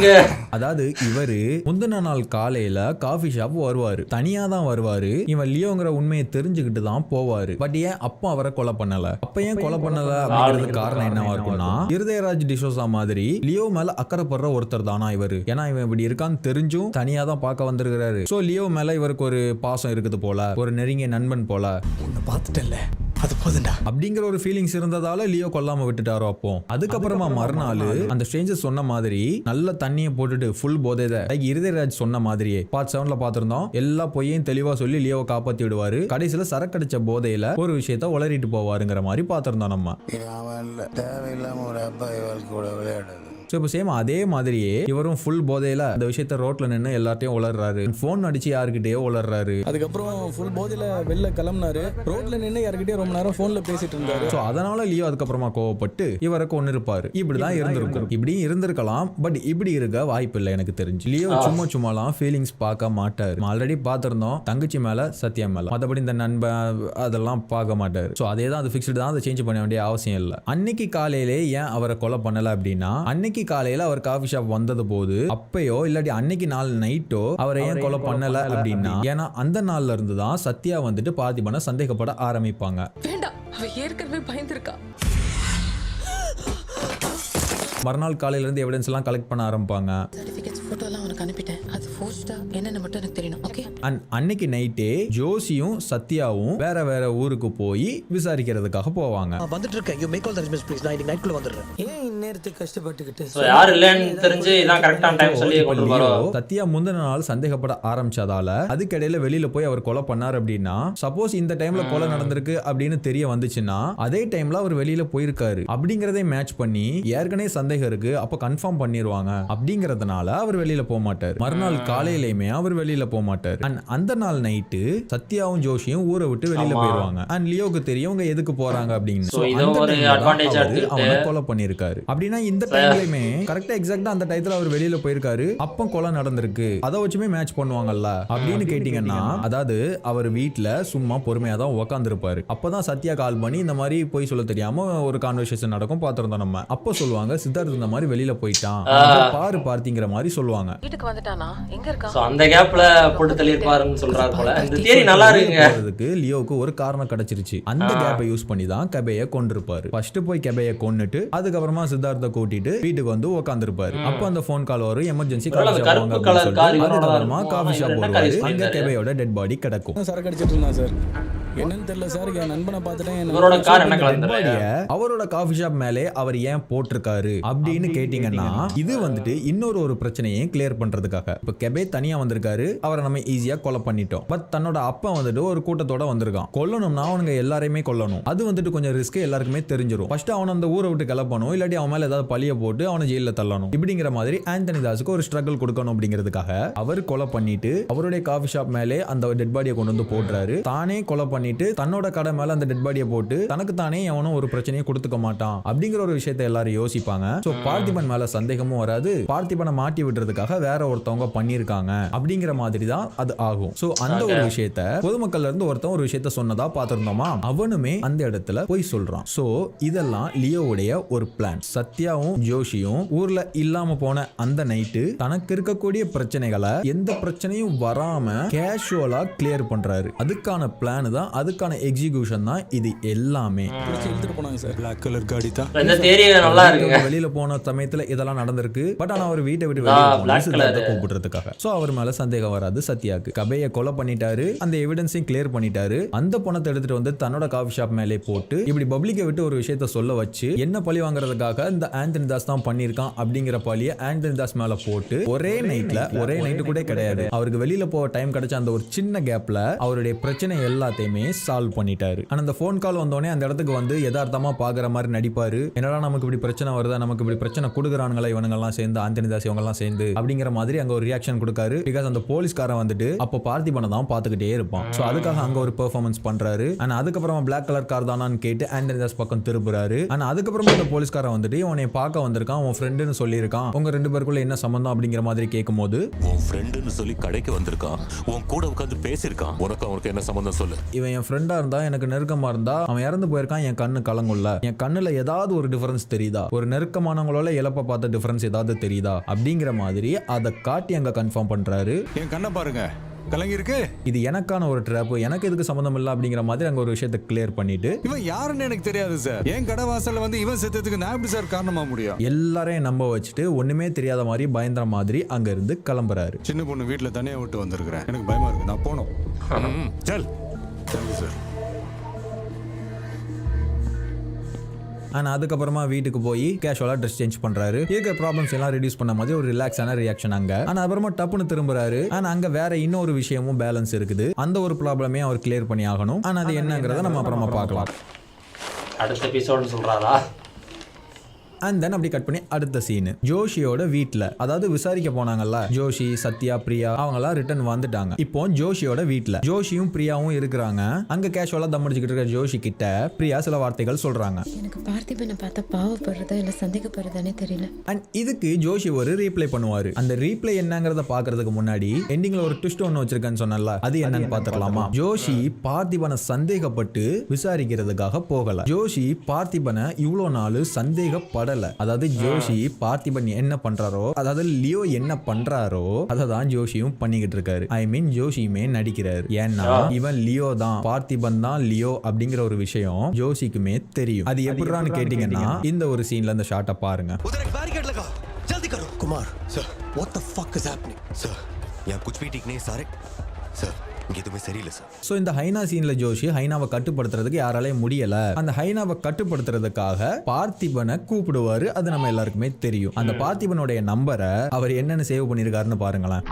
அதாவது இவரு முந்தின நாள் காலையில காஃபி ஷாப் வருவாரு, தனியா தான் வருவாரு. இவன் லியோங்கிற உண்மையை தெரிஞ்சுக்கிட்டு தான் போவாரு. பட் ஏன் அப்ப அவரை கொலை பண்ணல? அப்ப ஏன் கொலை பண்ணல அப்படிங்கிறது காரணம் என்னவா இருக்கும்னா, இருதயராஜ் டிசோசா மாதிரி லியோ மேல அக்கறைப்படுற ஒருத்தர் தானா இவரு. ஏன்னா இவன் இப்படி இருக்கான்னு தெரிஞ்சும் தனியா தான் பார்க்க வந்திருக்கிறாரு. சோ லியோ மேல இவருக்கு ஒரு பாசம் இருக்குது போல, ஒரு நெருங்கிய நண்பன் போல. உன்னை பார்த்துட்டல, அது போதுண்டா அப்படிங்கிற ஒரு ஃபீலிங்ஸ் இருந்ததால லியோ கொல்லாம விட்டுட்டாரோ. அப்போ அதுக்கப்புறமா மறுநாள் அந்த ஸ்ட்ரேஞ்சர் சொன்ன மாதிரி நல்ல தண்ணியை போட்டுட்டு ஃபுல் போதைத இருதயராஜ் சொன்ன மாதிரியே பார்ட் 7ல பார்த்திருந்தோம். எல்லா பொய்யையும் தெளிவா சொல்லி லியோவை காப்பாத்தி விடுவாரு. கடைசியில சரக்கடிச்ச போதையில ஒரு விஷயத்த உளறிட்டு போவாருங்கிற மாதிரி பார்த்திருந்தோம் நம்ம. தேவையில்லாம ஒரு அப்பா இவள் கூட விளையாடுது. ஸோ இப்போ சேம் அதே மாதிரியே இவரும் ஃபுல் போதையில இந்த விஷயத்த ரோட்ல நின்று எல்லாத்தையும் உளர்றாரு. ஃபோன் அடிச்சு யாருக்கிட்டயோ உளர்றாரு. அதுக்கப்புறம் ஃபுல் போதையில வெளில கிளம்பினாரு. ரோட்ல நின்று யாருக்கிட்டே ரொம்ப நேரம் போன்ல பேசிட்டு இருந்தாரு. ஸோ அதனால லியோ அதுக்கப்புறமா கோவப்பட்டு இவரை கொண்டு இருப்பாரு. இப்படிதான் இருந்திருக்கும், இப்படி இருந்திருக்கலாம். பட் இப்படி இருக்க வாய்ப்பு இல்லை எனக்கு தெரிஞ்சு. லியோ சும்மாலாம் ஃபீலிங்ஸ் பார்க்க மாட்டாரு. ஆல்ரெடி பார்த்திருந்தோம் தங்கச்சி மேல, சத்யா மேல. மற்றபடி இந்த நண்பன் அதெல்லாம் பார்க்க மாட்டாரு. ஸோ அதே தான், அது ஃபிக்ஸ்டு தான், அதை சேஞ்ச் பண்ண வேண்டிய அவசியம் இல்லை. அன்னைக்கு காலையிலே ஏன் அவரை கொலை பண்ணல அப்படின்னா, அன்னைக்கு காலையில அவர் காஃபி ஷாப் வந்தது போது அப்பயோ இல்லாட்டி அன்னைக்கு நாள் நைட்டோ அவரை ஏன் கொலை பண்ணல அப்படின்னா, ஏன்னா அந்த நாள்ல இருந்து தான் சத்யா வந்துட்டு பார்த்திபனை சந்தேகப்பட ஆரம்பிப்பாங்க. வேண்டாம், அவ ஏற்கனவே பயந்துருக்கா. மறுநாள் காலையில இருந்து எவிடன்ஸ் எல்லாம் கலெக்ட் பண்ண ஆரம்பிப்பாங்க. சர்டிபிகேட்ஸ் போட்டோ எல்லாம் உனக்கு அனுப்பிட்டேன். அது ஃபோர்ஜ்டா என்னன்னு மட்டும் எனக்கு தெரியணும். ஓகே. அன்னைக்கு நைட்டே ஜோசியும் சத்யாவும் வேற வேற ஊருக்கு போய் விசாரிக்கிறதுக்காக போவாங்க. வந்துட்டு இருக்கேன். You make all the arrangements please. நான் இன்னைக்கு நைட்க்குள்ள வந்துடுறேன். ஏன் இந்நேரத்துக்கு கஷ்டப்பட்டுக்கிட்டு? சோ யார் இல்லன்னு தெரிஞ்சு இதான் கரெக்டான டைம் சொல்லி கொண்டு வரோம். சத்யா முந்தின நாள் சந்தேகப்பட ஆரம்பிச்சதால அதுக்கிடையில வெளியில போய் அவர் கொலை பண்ணார் அப்படின்னா, சப்போஸ் இந்த டைம்ல கொலை நடந்திருக்கு அப்படின்னு தெரிய வந்துச்சுன்னா அதே டைம்ல அவர் வெளியில போயிருக்காரு அப்படிங்கறதை மேட்ச் பண்ணி ஏற்கனவே சந்தேகம் இருக்கு, அப்ப கன்ஃபார்ம் பண்ணிடுவாங்க அப்படிங்கறதுனால அவர் வெளியில போக மாட்டார். மறுநாள் காலையிலயுமே அவர் வெளியில போக மாட்டார். அந்த நாள் நைட்டு சத்யாவும் ஜோஷியும் ஊரை விட்டு வெளியில போயிருவாங்க. அண்ட் லியோக்கு தெரியும் அவங்க எதுக்கு போறாங்க அப்படின்னு. அவனை கொலை பண்ணிருக்காரு. அப்படின்னா இந்த டைம்லயுமே கரெக்டா எக்ஸாக்டா அந்த டைத்துல அவர் வெளியில போயிருக்காரு. அப்ப கொலை நடந்திருக்கு, அதை வச்சுமே மேட்ச் பண்ணுவாங்கல்ல அப்படின்னு கேட்டீங்கன்னா, அதாவது அவர் வீட்டுல சும்மா பொறுமையா தான் உட்கார்ந்து இருப்பாரு. அப்பதான் சத்யா கால் பண்ணி இந்த மாதிரி போய் சொல்ல தெரியாம ஒரு கான்வர்சேஷன் நடக்கும் பார்த்திருந்தோம் நம்ம. அப்போ சொல்லுவாங்க சித்தார்த் இந்த மாதிரி வெளியில போயிட்டான், பாரு பார்த்திங்கிற மாதிரி சொல்லுவாங்க. வீட்டுக்கு வந்துட்டானா? எங்க இருக்கா? சோ அந்த கேப்ல போட்டு தள்ளி இருப்பாருன்னு சொல்றாரு போல. இந்த தியரி நல்லா இருக்குங்க. அதுக்கு லியோக்கு ஒரு காரணம் கிடைச்சிருச்சு. அந்த கேப்பை யூஸ் பண்ணி தான் கெபேயை கொண்டிருப்பாரு. ஃபர்ஸ்ட் போய் கெபேயை கொன்னுட்டு அதுக்கப்புறமா சித்தார்த்தை கூட்டிட்டு வீட்டுக்கு வந்து உட்கார்ந்திருப்பாரு. அப்ப அந்த போன் கால் வரும், எமர்ஜென்சி காஃபி ஷாப் வருவாரு. அங்க கெபேயோட டெட் பாடி கிடக்கும். சரக்கு அடிச்சிட்டு இருந்தா சார். என்னன்னு தெரியல சார், என் நண்பனை பார்த்துட்டேன். அவரோட காஃபி ஷாப் மேலே அவர் ஏன் போட்டிருக்காரு அப்படின்னு கேட்டீங்கன்னா, இது வந்துட்டு இன்னொரு ஒரு பிரச்சனையை கிளியர் பண்றதுக்காக. இப்ப கெபே தனியா வந்திருக்காரு, அவரை நம்ம ஈஸியா கொலை பண்ணிட்டோம். பட் தன்னோட அப்பா வந்துட்டு ஒரு கூட்டத்தோட வந்திருக்கான். கொல்லணும்னா அவனுங்க எல்லாரையுமே கொல்லணும். அது வந்துட்டு கொஞ்சம் ரிஸ்க், எல்லாருக்குமே தெரிஞ்சிடும். ஃபர்ஸ்ட் அவன் அந்த ஊரை விட்டு கிளப்பணும், இல்லாட்டி அவன் மேல ஏதாவது பழிய போட்டு அவனை ஜெயில தள்ளணும். இப்படிங்கிற மாதிரி ஆண்டனி தாஸுக்கு ஒரு ஸ்ட்ரகிள் கொடுக்கணும் அப்படிங்கிறதுக்காக அவர் கொலை பண்ணிட்டு அவருடைய காஃபி ஷாப் மேலே அந்த டெட் பாடியை கொண்டு வந்து போடுறாரு. தானே கொலை பண்ணிட்டு தன்னோட கடை மேல அந்த டெட் பாடியை போட்டு தனக்கு தானே எவனும் ஒரு பிரச்சனையை கொடுத்துக்க மாட்டான் அப்படிங்கிற ஒரு விஷயத்தை எல்லாரும் யோசிப்பாங்க. சோ பார்த்திபன் மேல சந்தேகமும் வராது. பார்த்திபனை மாட்டி விடுறதுக்காக வேற ஒருத்தவங்க பண்ணிருக்காங்க அப்படிங்கிற மாதிரி தான் அது ஆகும். சோ அந்த ஒரு விஷயத்த பொதுமக்கள்ல இருந்து ஒருத்தன் ஒரு விஷயத்த சொன்னதா பார்த்திருந்தோமா, அவனுமே அந்த இடத்துல போய் சொல்றான். சோ இதெல்லாம் லியோவுடைய ஒரு பிளான். சத்யாவும் ஜோஷியும் ஊர்ல இல்லாம போன அந்த நைட்டு தனக்கு இருக்கக்கூடிய பிரச்சனைகளை எந்த பிரச்சனையும் வராம கேஷுவலா கிளியர் பண்றாரு. அதுக்கான பிளான் தான், அதுக்கான எக்ஸிகியூஷன் தான் இது எல்லாமே. வெளியில போன சமயத்துல இதெல்லாம் நடந்திருக்கு. பட் ஆனா அவர் வீட்டை விட்டு வெளியே கூப்பிடுறதுக்காக. சோ அவர் மேல சந்தேகம் வராது சத்யாக்கு. கபையை கொலை பண்ணிட்டாரு, அந்த எவிடன்ஸையும் கிளியர் பண்ணிட்டாரு. அந்த பணத்தை எடுத்துட்டு வந்து தன்னோட காஃபி ஷாப் மேலே போட்டு இப்படி பப்ளிக்கை விட்டு ஒரு விஷயத்த சொல்ல வச்சு என்ன பழி வாங்குறதுக்காக இந்த ஆண்டனி தாஸ் தான் பண்ணிருக்கான் அப்படிங்கிற பழிய ஆண்டனி தாஸ் மேல போட்டு ஒரே நைட்டு கூட கிடையாது, அவருக்கு வெளியில போக டைம் கிடைச்ச அந்த ஒரு சின்ன கேப்ல அவருடைய பிரச்சனை எல்லாத்தையுமே எல்லாத்தையுமே சால்வ் பண்ணிட்டாரு. ஆனா அந்த ஃபோன் கால் வந்தோடனே அந்த இடத்துக்கு வந்து யதார்த்தமா பாக்குற மாதிரி நடிப்பாரு. என்னடா நமக்கு இப்படி பிரச்சனை வருதா, நமக்கு இப்படி பிரச்சனை கொடுக்குறானுங்களா இவனுங்கெல்லாம் சேர்ந்து, ஆந்தனி தாஸ் இவங்கெல்லாம் சேர்ந்து அப்படிங்கிற மாதிரி அங்க ஒரு ரியாக்ஷன் கொடுக்காரு. பிகாஸ் அந்த போலீஸ்காரன் வந்துட்டு அப்போ பார்த்திபனை தான் பார்த்துக்கிட்டே இருப்பான். ஸோ அதுக்காக அங்க ஒரு பெர்ஃபார்மன்ஸ் பண்றாரு. ஆனா அதுக்கப்புறமா பிளாக் கலர் கார் தானான்னு கேட்டு ஆந்தனி தாஸ் பக்கம் திருப்புறாரு. ஆனா அதுக்கப்புறமா அந்த போலீஸ்காரன் வந்துட்டு உன்னை பார்க்க வந்திருக்கான், உன் ஃப்ரெண்டுன்னு சொல்லியிருக்கான், உங்க 2 பேருக்குள்ள என்ன சம்பந்தம் அப்படிங்கிற மாதிரி கேட்கும் போது, உன் ஃப்ரெண்டுன்னு சொல்லி கடைக்கு வந்திருக்கான், உன் கூட உட்காந்து பேசியிருக்கான், உனக்கு என்ன சம்பந்தம் சொல்லு. இவன் என் ஃப்ரெண்டா இருந்தா, எனக்கு நெருக்கமா இருந்தா, அவன் இறந்து போயிருக்கான், என் கண்ணு கலங்குள்ள, என் கண்ணுல ஏதாவது ஒரு டிஃபரன்ஸ் தெரியுதா, ஒரு நெருக்கமானவங்களோட இழப்ப பார்த்த டிஃபரன்ஸ் ஏதாவது தெரியுதா அப்படிங்கிற மாதிரி அதை காட்டி அங்க கன்ஃபார்ம் பண்றாரு. என் கண்ணை பாருங்க கலங்கி இருக்கு, இது எனக்கான ஒரு ட்ராப், எனக்கு எதுக்கு சம்பந்தம் இல்லை அப்படிங்கிற மாதிரி அங்க ஒரு விஷயத்தை கிளியர் பண்ணிட்டு, இவன் யாருன்னு எனக்கு தெரியாது சார், என் கடை வாசல்ல வந்து இவன் செத்ததுக்கு நான் எப்படி சார் காரணமா முடியும்? எல்லாரையும் நம்ப வச்சுட்டு ஒண்ணுமே தெரியாத மாதிரி பயந்துற மாதிரி அங்க இருந்து கிளம்புறாரு. சின்ன பொண்ணு வீட்டுல தனியா விட்டு வந்திருக்கிறேன், எனக்கு பயமா இருக்கு, நான் போனோம். சல் தேங்க்யூ சார். ஆனால் அதுக்கப்புறமா வீட்டுக்கு போய் கேஷுவலாக ட்ரெஸ் சேஞ்ச் பண்ணுறாரு. இருக்கிற ப்ராப்ளம்ஸ் எல்லாம் ரிடியூஸ் பண்ண மாதிரி ஒரு ரிலாக்ஸான ரியாக்ஷன் அங்கே. ஆனால் அப்புறமா டப்புன்னு திரும்புறாரு. ஆனால் அங்கே வேற இன்னொரு விஷயமும் பேலன்ஸ் இருக்குது. அந்த ஒரு ப்ராப்ளமே அவர் கிளியர் பண்ணி ஆகணும். ஆனால் அது என்னங்கிறத நம்ம அப்புறமா பார்க்கலாம். அடுத்த எபிசோடு சொல்கிறாரா? அண்ட் தென் அப்படி கட் பண்ணி அடுத்த சீன் ஜோஷியோட வீட்டில், அதாவது விசாரிக்க போனாங்கல்ல ஜோஷி, சத்யா, பிரியா அவங்களாம் ரிட்டர்ன் வந்துட்டாங்க. இப்போ ஜோஷியோட வீட்டில் ஜோஷியும் பிரியாவும் இருக்கிறாங்க. அங்க கேஷுவலா தம் அடிச்சுக்கிட்டு இருக்க ஜோஷி கிட்ட பிரியா சில வார்த்தைகள் சொல்றாங்க. எனக்கு பார்த்திபனை பார்த்தா பாவப்படுறதா இல்ல சந்தேகப்படுறதானே தெரியல. அண்ட் இதுக்கு ஜோஷி ஒரு ரீப்ளை பண்ணுவாரு. அந்த ரீப்ளை என்னங்கறத பாக்குறதுக்கு முன்னாடி எண்டிங்ல ஒரு ட்விஸ்ட் ஒன்னு வச்சிருக்கேன்னு சொன்னல, அது என்னன்னு பாத்துக்கலாமா? ஜோஷி பார்த்திபனை சந்தேகப்பட்டு விசாரிக்கிறதுக்காக போகல. ஜோஷி பார்த்திபனை இவ்வளோ நாள் சந்தேகப்படல. அதாவது ஜோஷி பார்த்திபன் என்ன பண்றாரோ, அதாவது லியோ என்ன பண்றாரோ அதை தான் ஜோஷியும் பண்ணிக்கிட்டு இருக்காரு. ஐ மீன் ஜோஷியுமே நடிக்கிறாரு. ஏன்னா இவன் லியோ தான், பார்த்திபன் தான் லியோ அப்படிங்கிற ஒரு விஷயம் ஜோஷிக்குமே தெரியும். அது எப்படின்னு கேட்டீங்கன்னா இந்த ஒரு சீன்ல இந்த ஷாட்டை பாருங்க. Kumar sir, what the fuck is happening? Sir யா குछ भी ठीक नहीं सारे சார், இங்க எதுவுமே சரியில்லை சார். ஸோ இந்த ஹைனா சீன்ல ஜோஷி ஹைனாவை கட்டுப்படுத்துறதுக்கு யாராலையும் முடியல. அந்த ஹைனாவை கட்டுப்படுத்துறதுக்காக பார்த்திபனை கூப்பிடுவாரு. அது நம்ம எல்லாருக்குமே தெரியும். அந்த பார்த்திபனுடைய நம்பரை அவர் என்னன்னு சேவ் பண்ணிருக்காருன்னு பாருங்களேன்.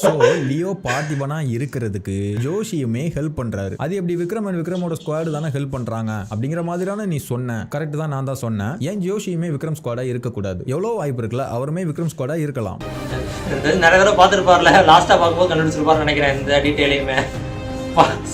ஸோ லியோ பார்த்திபனா இருக்கிறதுக்கு ஜோஷியுமே ஹெல்ப் பண்றாரு. அது எப்படி விக்ரம் அண்ட் விக்ரமோட ஸ்குவாட் தானே ஹெல்ப் பண்றாங்க அப்படிங்கிற மாதிரியான நீ சொன்ன கரெக்ட் தான், நான் தான் சொன்னேன். ஏன் ஜோஷியுமே விக்ரம் ஸ்குவாடா இருக்கக்கூடாது? எவ்வளோ வாய்ப்பு இருக்குல்ல, அவருமே விக்ரம் ஸ்குவாடா இருக்கலாம். நிறைய தடவை பார்த்துருப்பார்ல, லாஸ்டா பார்க்கும்போது கண்டுபிடிச்சிருப்பாருன்னு நினைக்கிறேன் இந்த டீட்டெயிலையுமே.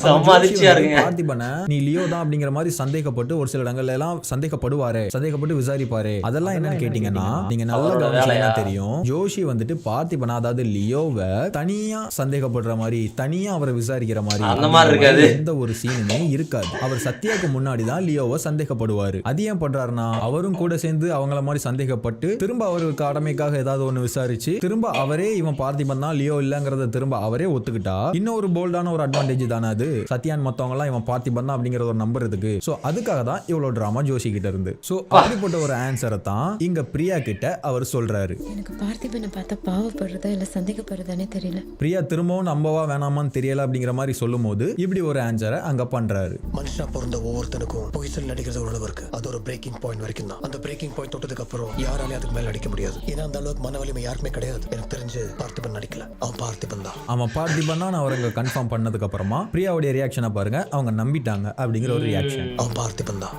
பார்த்திபனை நீ லியோ தான் அப்படிங்கிற மாதிரி சந்தேகப்பட்டு ஒரு சில இடங்கள்ல எல்லாம் சந்தேகப்பட்டு விசாரிப்பாரு. அதெல்லாம் என்னன்னு கேட்டீங்கன்னா நீங்க நல்லா தெரியும். ஜோஷி வந்துட்டு பார்த்திபனா, அதாவது லியோவை தனியா சந்தேகப்படுற மாதிரி, தனியா அவரை விசாரிக்கிற மாதிரி எந்த ஒரு சீனுமே இருக்காது. அவர் சத்யாவுக்கு முன்னாடி தான் லியோவை சந்தேகப்படுவாரு. அது ஏன் பண்றாருன்னா அவரும் கூட சேர்ந்து அவங்கள மாதிரி சந்தேகப்பட்டு திரும்ப அவருக்கு கடமைக்காக ஏதாவது ஒண்ணு விசாரிச்சு திரும்ப அவரே இவன் பார்த்திபன் தான் லியோ இல்லங்கிறத திரும்ப அவரே ஒத்துக்கிட்டா இன்னொரு போல்டான ஒரு அட்வான்டேஜ் தானே அது. சத்யான் மத்தவங்க எல்லாம் இவன் பார்த்திபன் தான் அப்படிங்கறத ஒரு நம்புறதுக்கு. சோ அதுக்காக தான் இவ்வளவு டிராமா ஜோஷி கிட்ட இருந்து. சோ அப்படிப்பட்ட ஒரு ஆன்சரை தான் இங்க பிரியா கிட்ட அவர் சொல்றாரு. எனக்கு பார்த்திபனை பார்த்தா பாவப்படுறதா இல்ல சந்தேகப்படுறதானே தெரியல. பிரியா திரும்பவும் நம்பவா வேணாமான்னு தெரியல அப்படிங்கிற மாதிரி சொல்லும் போது இப்படி ஒரு ஆன்சரை அங்க பண்றாரு. மனுஷனா பிறந்த ஒவ்வொருத்தனுக்கும் பொய்சல் நடிக்கிறது ஒரு அளவு இருக்கு. அது ஒரு பிரேக்கிங் பாயிண்ட் வரைக்கும் தான். அந்த பிரேக்கிங் பாயிண்ட் தொட்டதுக்கு அப்புறம் யாராலையும் அதுக்கு மேல நடிக்க முடியாது. ஏன்னா அந்த அளவுக்கு மன வலிமை யாருக்குமே கிடையாது. எனக்கு தெரிஞ்சு பார்த்திபன் நடிக்கல, அவன் பார்த்திபன் தான். அவன் பார்த்திபன் தான் அவரை கன்ஃபார்ம் பண்ணதுக்கு அப்புறமா பிரியாவுடைய ரியாக்ஷனை பாருங்க. அவங்க நம்பிட்டாங்க அப்படிங்கிற ஒரு ரியாக்ஷன். அவன் பார்த்திபன் தான்.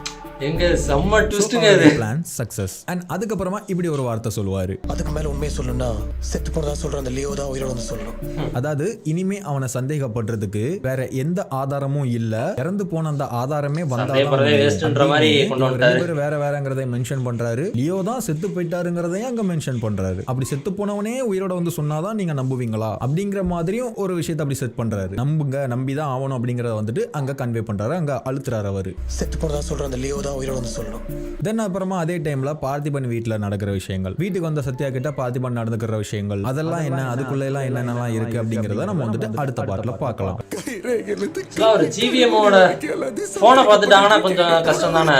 எங்க செம்ம ட்விஸ்ட்ங்க இது. Plan success. அண்ட் அதுக்கப்புறமா இப்படி ஒரு வார்த்தை சொல்லுவாரு. அதுக்கு மேல உண்மையை சொல்லணும்னா செத்து போனதா சொல்ற அந்த லியோ தான் உயிரோட வந்து சொல்லணும். அதாவது இனிமே அவனை சந்தேகப்படுறதுக்கு வேற எந்த ஆதாரமும் இல்ல. இறந்து போன அந்த ஆதாரமே வந்தாலும் வேற வேறங்கிறதை மென்ஷன் பண்றாரு. லியோ தான் செத்து போயிட்டாருங்கிறதையும் அங்க மென்ஷன் பண்றாரு. அப்படி செத்து போனவனே உயிரோட வந்து சொன்னாதான் நீங்க நம்புவீங்களா அப்படிங்கிற மாதிரியும் ஒரு விஷயத்தை அப்படி செட் பண்றாரு. நம்புங்க, நம்பிதான் ஆகணும் அப்படிங்கறத வந்துட்டு அங்க கன்வே பண்றாரு. அங்க அழுத்துறாரு அவரு. செத்து போனதா சொல்ற அந்த லியோ தான் உயிரோட வந்து சொல்லணும். தென் அப்புறமா அதே டைம்ல பார்த்திபன் வீட்டுல நடக்கிற விஷயங்கள், வீட்டுக்கு வந்த சத்யா கிட்ட பார்த்திபன் நடந்துக்கிற விஷயங்கள், அதெல்லாம் என்ன, அதுக்குள்ள எல்லாம் என்னென்னலாம் இருக்கு அப்படிங்கறத நம்ம வந்துட்டு அடுத்த பார்ட்ல பார்க்கலாம். ஒரு ஜிவிஎம்மோட போனை பார்த்துட்டாங்கன்னா கொஞ்சம் கஷ்டம் தானே.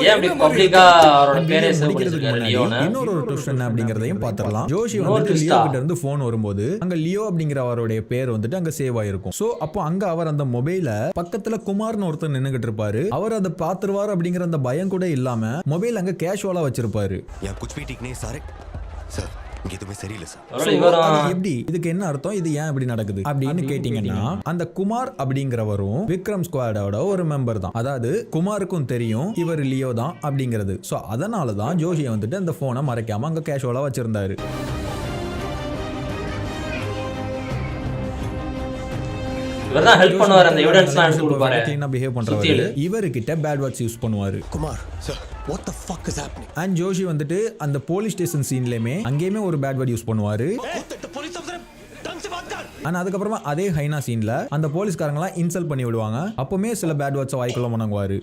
ஏன் அப்படி பப்ளிக்கா அவரோட பேரே சேவ் பண்ணிருக்காரு லியோன்னு. இன்னொரு ட்விஸ்ட் என்ன அப்படிங்கறதையும் பாத்துறலாம். ஜோஷி வந்து லியோ கிட்ட இருந்து போன் வரும்போது அங்க லியோ அப்படிங்கிற அவருடைய பேர் வந்துட்டு அங்க சேவ் ஆயிருக்கும். சோ அப்போ அங்க அவர் அந்த மொபைல பக்கத்துல குமார்னு ஒருத்தர் நின்னுகிட்டு இருப்பாரு. அவர் அதை பாத்துருவாரு அப்படிங்கிற அந்த பயம் கூட இல்லாம மொபைல் அங்க கேஷுவலா வச்சிருப்பாரு. யா कुछ भी ठीक नहीं सारे சார், எதுவுமே சரியில்லை சார். ஒருவேளை இவரும் அது எப்படி, இதுக்கு என்ன அர்த்தம், இது ஏன் இப்படி நடக்குது அப்படின்னு கேட்டீங்கன்னா, அந்த குமார் அப்படிங்கிறவரும் விக்ரம் ஸ்குவாடோட ஒரு மெம்பர் தான். அதாவது குமாருக்கும் தெரியும் இவர் லியோ தான் அப்படிங்கிறது. ஸோ அதனால தான் ஜோஷியை வந்துட்டு அந்த போனை மறைக்காம அங்க கேஷுவலா வச்சிருந்தாரு. இவர்தான் ஹெல்ப் பண்ணுவார், அந்த எவிடன்ஸ்லாம் எடுத்து கொடுப்பாரு. க்ளீனா பிஹேவ் பண்றவர். இவர்கிட்ட பேட் வேர்ட்ஸ் யூஸ் பண்ணுவாரு. Kumar sir, what the fuck is happening? And Joshi வந்துட்டு அந்த போலீஸ் ஸ்டேஷன் சீன்லயுமே அங்கேயுமே ஒரு பேட் வேர்ட் யூஸ் பண்ணுவாரு. ஆனா அதுக்கப்புறமா அதே ஹைனா சீன்ல அந்த போலீஸ்காரங்களாம் இன்சல்ட் பண்ணி விடுவாங்க. அப்பவுமே சில பேட் வேர்ட்ஸ் வாய்க்குள்ள முணங்குவாரு.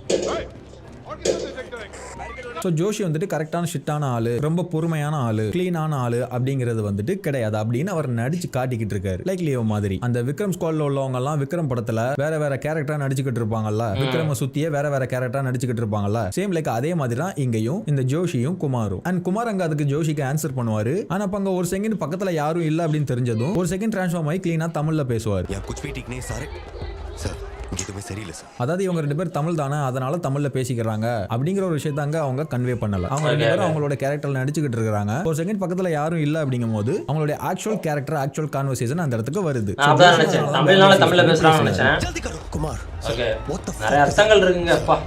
ஸோ ஜோஷி வந்துட்டு கரெக்டான ஷிட்டான ஆளு, ரொம்ப பொறுமையான ஆளு, கிளீனான ஆளு அப்படிங்கிறது வந்துட்டு கிடையாது அப்படின்னு அவர் நடிச்சு காட்டிக்கிட்டு இருக்காரு. லைக் லியோ மாதிரி. அந்த விக்ரம் ஸ்குவாட்ல உள்ளவங்க எல்லாம் விக்ரம் படத்துல வேற வேற கேரக்டரா நடிச்சுக்கிட்டு இருப்பாங்கல்ல, விக்ரம சுத்தியே வேற வேற கேரக்டரா நடிச்சுக்கிட்டு இருப்பாங்கல்ல, சேம் லைக் அதே மாதிரி தான் இங்கேயும் இந்த ஜோஷியும் குமாரும். அண்ட் குமார் அங்க அதுக்கு ஜோஷிக்கு ஆன்சர் பண்ணுவாரு. ஆனா அப்ப அங்க ஒரு செகண்ட் பக்கத்துல யாரும் இல்ல அப்படின்னு தெரிஞ்சதும் ஒரு செகண்ட் டிரான்ஸ்ஃபார்ம் ஆகி கிளீனா தமிழ்ல பேசுவார். அதாவது இவங்க 2 பேர் தமிழ் தானே, அதனால தமிழ்ல பேசிக்கிறாங்க அப்படிங்கிற ஒரு விஷயத்த அங்க அவங்க கன்வே பண்ணல. அவங்க 2 பேரும் அவங்களோட கேரக்டர்ல நடிச்சுக்கிட்டு இருக்காங்க. ஒரு செகண்ட் பக்கத்துல யாரும் இல்ல அப்படிங்கும் போது அவங்களுடைய ஆக்சுவல் கேரக்டர், ஆக்சுவல் கான்வர்சேஷன் அந்த இடத்துக்கு வருது. தமிழ்னால தமிழ்ல பேசுறாங்கன்னு நினைச்சேன். குமார் ஓகே, நிறைய அர்த்தங்கள் இருக்குங்க அப்பா.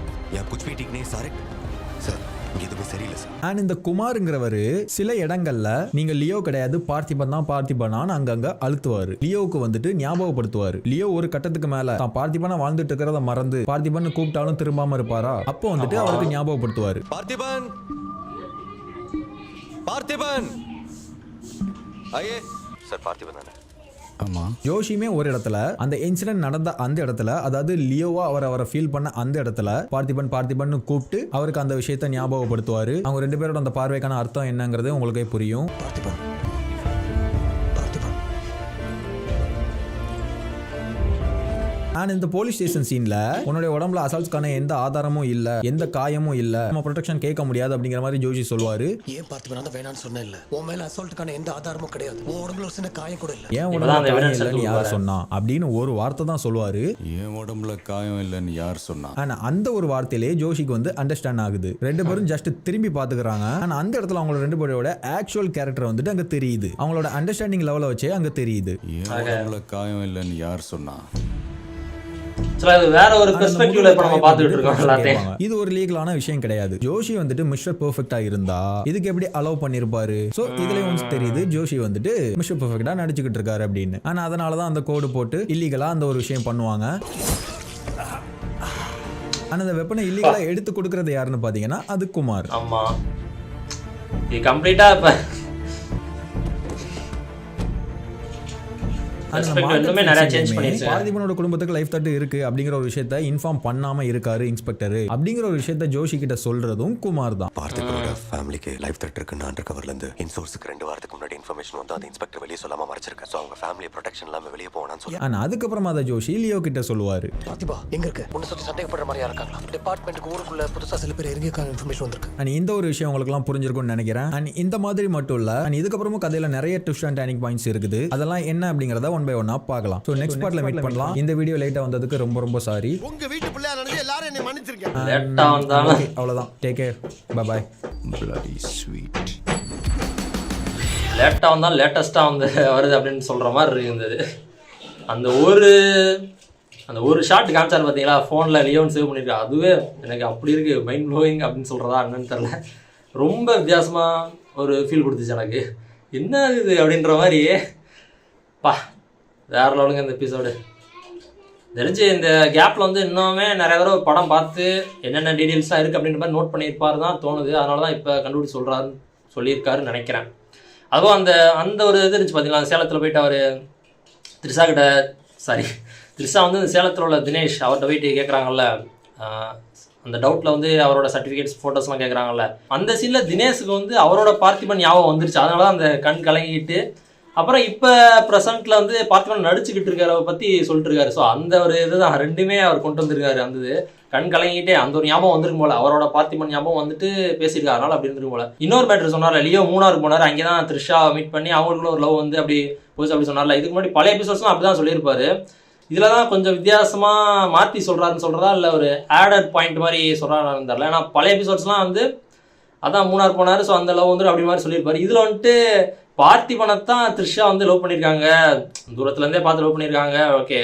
அண்ட் இந்த குமாருங்கிறவரு சில இடங்கள்ல நீங்க லியோ கிடையாது பார்த்திபன் தான் பார்த்திபனான்னு அங்கங்க அழுத்துவாரு. லியோவுக்கு வந்துட்டு ஞாபகப்படுத்துவாரு. லியோ ஒரு கட்டத்துக்கு மேல தான் பார்த்திபனா வாழ்ந்துட்டு இருக்கிறத மறந்து பார்த்திபன் கூப்பிட்டாலும் திரும்பாம இருப்பாரா, அப்போ வந்துட்டு அவருக்கு ஞாபகப்படுத்துவாரு. பார்த்திபன், பார்த்திபன், ஐயே சார், பார்த்திபன் தானே? ஆமா. ஜோஷியுமே ஒரு இடத்துல அந்த இன்சிடென்ட் நடந்த அந்த இடத்துல, அதாவது லியோவா அவரை ஃபீல் பண்ண அந்த இடத்துல பார்த்திபன் கூப்பிட்டு அவருக்கு அந்த விஷயத்தை ஞாபகப்படுத்துவாரு. அவங்க 2 பேரோட அந்த பார்வைக்கான அர்த்தம் என்னங்கிறது உங்களுக்கே புரியும். பார்த்திபன், அண்ட் இந்த போலீஸ் ஸ்டேஷன் சீன்ல உன்னுடைய உடம்புல அசால்ட்ஸ்க்கான எந்த ஆதாரமும் இல்ல, எந்த காயமும் இல்ல, நம்ம ப்ரொடெக்ஷன் கேட்க முடியாது அப்படிங்கிற மாதிரி ஜோஷி சொல்வாரு. ஏன் பார்த்திபன் அந்த வேணான்னு சொன்ன இல்ல, உன் மேல அசால்ட்டுக்கான எந்த ஆதாரமும் கிடையாது, உன் உடம்புல ஒரு சின்ன காயம் கூட இல்ல, ஏன் உடம்புல காயம் இல்லைன்னு யார் சொன்னா அப்படின்னு ஒரு வார்த்தை தான் சொல்லுவாரு. என் உடம்புல காயம் இல்லைன்னு யார் சொன்னா? ஆனா அந்த ஒரு வார்த்தையிலே ஜோஷிக்கு வந்து அண்டர்ஸ்டாண்ட் ஆகுது. 2 பேரும் ஜஸ்ட் திரும்பி பாத்துக்கிறாங்க. ஆனா அந்த இடத்துல அவங்களோட 2 பேரோட ஆக்சுவல் கேரக்டர் வந்துட்டு அங்க தெரியுது. அவங்களோட அண்டர்ஸ்டாண்டிங் லெவல வச்சே அங்க தெரியுது. என் உடம்புல காயம் இல்லைன்னு யார் சொன்னா? வேற ஒரு பெர்ஸ்பெக்டிவ்ல இப்ப நம்ம பாத்துட்டு இருக்கோம் எல்லாத்தையும். இது ஒரு லீகலான விஷயம் கிடையாது. ஜோஷி வந்துட்டு மிஸ்டர் பெர்ஃபெக்ட்டா இருந்தா இதுக்கு எப்படி அலோவ் பண்ணிருப்பாரு? சோ இதுல ஒன்ஸ் தெரியுது ஜோஷி வந்துட்டு மிஸ்டர் பெர்ஃபெக்ட்டா நடிச்சுக்கிட்டு இருக்காரு அப்படின்னு. ஆனா அதனாலதான் அந்த கோடு போட்டு இல்லீகலா அந்த ஒரு விஷயம் பண்ணுவாங்க. ஆனா அந்த வெப்பனை இல்லீகலா எடுத்து கொடுக்கறது யாருன்னு பாத்தீங்கன்னா அது குமார். ஆமா, இது கம்ப்ளீட்டா இப்ப பார்த்திபனோட குடும்பத்துக்கு லைஃப் தட்டு இருக்கு அப்படிங்கிற ஒரு விஷயத்த இன்ஃபார்ம் பண்ணாம இருக்காரு இன்ஸ்பெக்டர் அப்படிங்கிற ஒரு விஷயத்த ஜோஷி கிட்ட சொல்றதும் குமார் தான். பார்த்திபனோட ஃபேமிலிக்கு லைஃப் தட்டு இருக்குன்னு அண்டர்கவர்ல இருந்து இன்சோர்ஸ்க்கு 2 வாரத்துக்கு முன்னாடி இன்ஃபர்மேஷன் வந்து அது இன்ஸ்பெக்டர் வெளியே சொல்லாம மறைச்சிருக்காரு. சோ அவங்க ஃபேமிலி ப்ரொடெக்ஷன் இல்லாம வெளியே போவான்னு சொல்லி. ஆனா அதுக்கப்புறமா தான் ஜோஷி லியோ கிட்ட சொல்லுவாரு, பார்த்திபா எங்க இருக்கு, உன்னை சுத்தி சந்தேகப்படுற மாதிரியா இருக்காங்களா, டிபார்ட்மெண்ட்டுக்கு ஊருக்குள்ள புதுசா சில பேர் இறங்கியிருக்காங்க, இன்ஃபர்மேஷன் வந்திருக்கு. அண்ட் இந்த ஒரு விஷயம் உங்களுக்கு எல்லாம் புரிஞ்சிருக்கும்னு நினைக்கிறேன். அண்ட் இந்த மாதிரி மட்டும் இல்ல, அண்ட் இதுக்கப்புறமும் கதையில நிறைய ட்விஸ்ட் அண்ட் டர்னிங் பாயிண்ட்ஸ் இருக்குது. அதெல்லாம் என்ன அப்படிங்கறத ஒன் பை ஒன்னா பார்க்கலாம். சோ நெக்ஸ்ட் பார்ட்ல மீட் பண்ணலாம். இந்த வீடியோ லேட்டா வந்ததுக்கு ரொம்ப ரொம்ப சாரி. உங்க வீட்டு பிள்ளையா நினைச்சு எல்லாரும் என்னை மன்னிச்சிருங்க. லேட்டா வந்தாலும் அவ்வளவுதான். Take care, bye bye. bloody sweet. லேட்டா வந்தாலும் லேட்டஸ்டா வந்து வருது அப்படின்னு சொல்ற மாதிரி இருந்தது. அந்த ஒரு ஷாட் காமிச்சார் பார்த்தீங்களா, ஃபோனில் லியோன்னு சேவ் பண்ணியிருக்கா, அதுவே எனக்கு அப்படி இருக்குது, மைண்ட் ப்ளோயிங் அப்படின்னு சொல்கிறதா என்னன்னு தெரில. ரொம்ப வித்தியாசமாக ஒரு ஃபீல் கொடுத்துச்சு எனக்கு. என்ன இது அப்படின்ற மாதிரி பா வேற லெவலுங்க இந்த எபிசோடு. தெரிஞ்சு இந்த கேப்பில் வந்து இன்னுமே நிறைய தடவை படம் பார்த்து என்னென்ன டீட்டெயில்ஸ்லாம் இருக்குது அப்படின்ற மாதிரி நோட் பண்ணியிருப்பாரு தான் தோணுது. அதனால தான் இப்போ கண்டுபிடிச்சி சொல்லியிருக்காருன்னு நினைக்கிறேன். அதுவும் அந்த ஒரு இது இருந்துச்சு பார்த்தீங்களா, சேலத்தில் போயிட்டு அவர் த்ரிஷா வந்து இந்த சேலத்தில் உள்ள தினேஷ் அவர்கிட்ட போயிட்டு கேட்குறாங்கல்ல, அந்த டவுட்டில் வந்து அவரோட சர்டிஃபிகேட்ஸ் ஃபோட்டோஸ்லாம் கேட்குறாங்கல்ல, அந்த சீனில் தினேஷுக்கு வந்து அவரோட பார்த்திபன் ஞாபகம் வந்துருச்சு. அதனால தான் அந்த கண் கலங்கிட்டு அப்புறம் இப்போ ப்ரெசென்ட்டில் வந்து பார்த்திபன் நடிச்சுக்கிட்டு இருக்காரு பற்றி சொல்லிட்டு இருக்காரு. ஸோ அந்த ஒரு இதுதான் 2மே அவர் கொண்டு வந்திருக்காரு. அந்த கண் கலங்கிட்டே அந்த ஒரு ஞாபகம் வந்துருக்கும் போல, அவரோட பார்த்திபன் ஞாபகம் வந்துட்டு பேசியிருக்காரு. அதனால அப்படி இருந்திருக்கும் போல. இன்னொரு மேட்ரு சொன்னார்ல, லியோ மூணாருக்கு போனார், அங்கே தான் த்ரிஷா மீட் பண்ணி அவங்களுக்குள்ள ஒரு லவ் வந்து அப்படி போச்சு அப்படி சொன்னார்ல. இதுக்கு முன்னாடி பழைய எபிசோட்ஸ்லாம் அப்படி தான் சொல்லியிருப்பாரு. இதில் தான் கொஞ்சம் வித்தியாசமாக மாற்றி சொல்கிறதா இல்லை ஒரு ஆடட் பாயிண்ட் மாதிரி சொல்கிறாருன்னு தெரியல. ஏன்னா பழைய எபிசோட்ஸ்லாம் வந்து அதான் மூணார் போனார், ஸோ அந்த லவ் வந்துடும் அப்படி மாதிரி சொல்லியிருப்பாரு. இதில் வந்துட்டு பார்த்திபனைத்தான் த்ரிஷா வந்து லவ் பண்ணியிருக்காங்க, தூரத்துலேருந்தே பார்த்து லவ் பண்ணியிருக்காங்க. ஓகே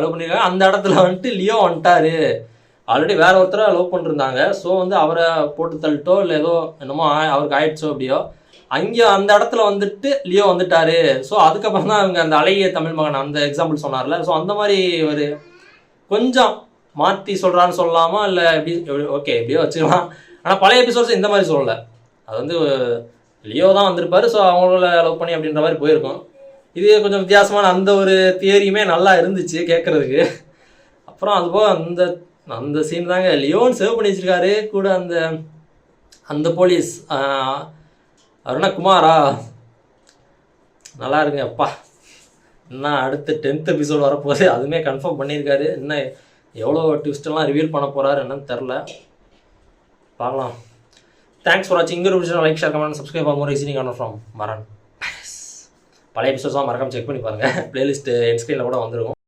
லவ் பண்ணியிருக்காங்க. அந்த இடத்துல வந்துட்டு லியோ வந்துட்டாரு. ஆல்ரெடி வேற ஒருத்தரை லவ் பண்ணிருந்தாங்க. ஸோ வந்து அவரை போட்டு தள்ளிட்டோ இல்லை ஏதோ என்னமோ அவருக்கு ஆயிடுச்சோ அப்படியோ, அங்கே அந்த இடத்துல வந்துட்டு லியோ வந்துட்டாரு. ஸோ அதுக்கப்புறம் தான் அவங்க அந்த அழகிய தமிழ் மகன் அந்த எக்ஸாம்பிள் சொன்னார்ல. ஸோ அந்த மாதிரி ஒரு கொஞ்சம் மாற்றி சொல்கிறான்னு சொல்லலாமா இல்லை எப்படி, ஓகே எப்படியோ வச்சுக்கலாம். ஆனால் பழைய எபிசோட்ஸ் இந்த மாதிரி சொல்லலை. அது வந்து லியோ தான் வந்திருப்பாரு, ஸோ அவங்கள லவ் பண்ணி அப்படின்ற மாதிரி போயிருக்கும். இது கொஞ்சம் வித்தியாசமான அந்த ஒரு தியரியுமே நல்லா இருந்துச்சு கேட்குறதுக்கு. அப்புறம் அதுபோக அந்த சீன் தாங்க லியோன்னு சேவ் பண்ணி வச்சிருக்காரு கூட. அந்த போலீஸ் அருணா குமாரா நல்லா இருக்குங்க. அப்பா இன்னும் அடுத்த 10th எபிசோடு வரப்போகுது, அதுவுமே கன்ஃபார்ம் பண்ணியிருக்காரு. இன்னும் எவ்வளோ ட்விஸ்டெல்லாம் ரிவீல் பண்ண போகிறாரு என்னன்னு தெரில, பார்க்கலாம். தேங்க்ஸ் ஃபார் வாட்சிங். இங்கே like share comment subscribe for more easing on from Maran. பழைய எபிசோட்ஸ்லாம் மறக்காம செக் பண்ணி பாருங்கள். பிளேலிஸ்ட்டு என் ஸ்க்ரீனில் கூட வந்துருக்கும்.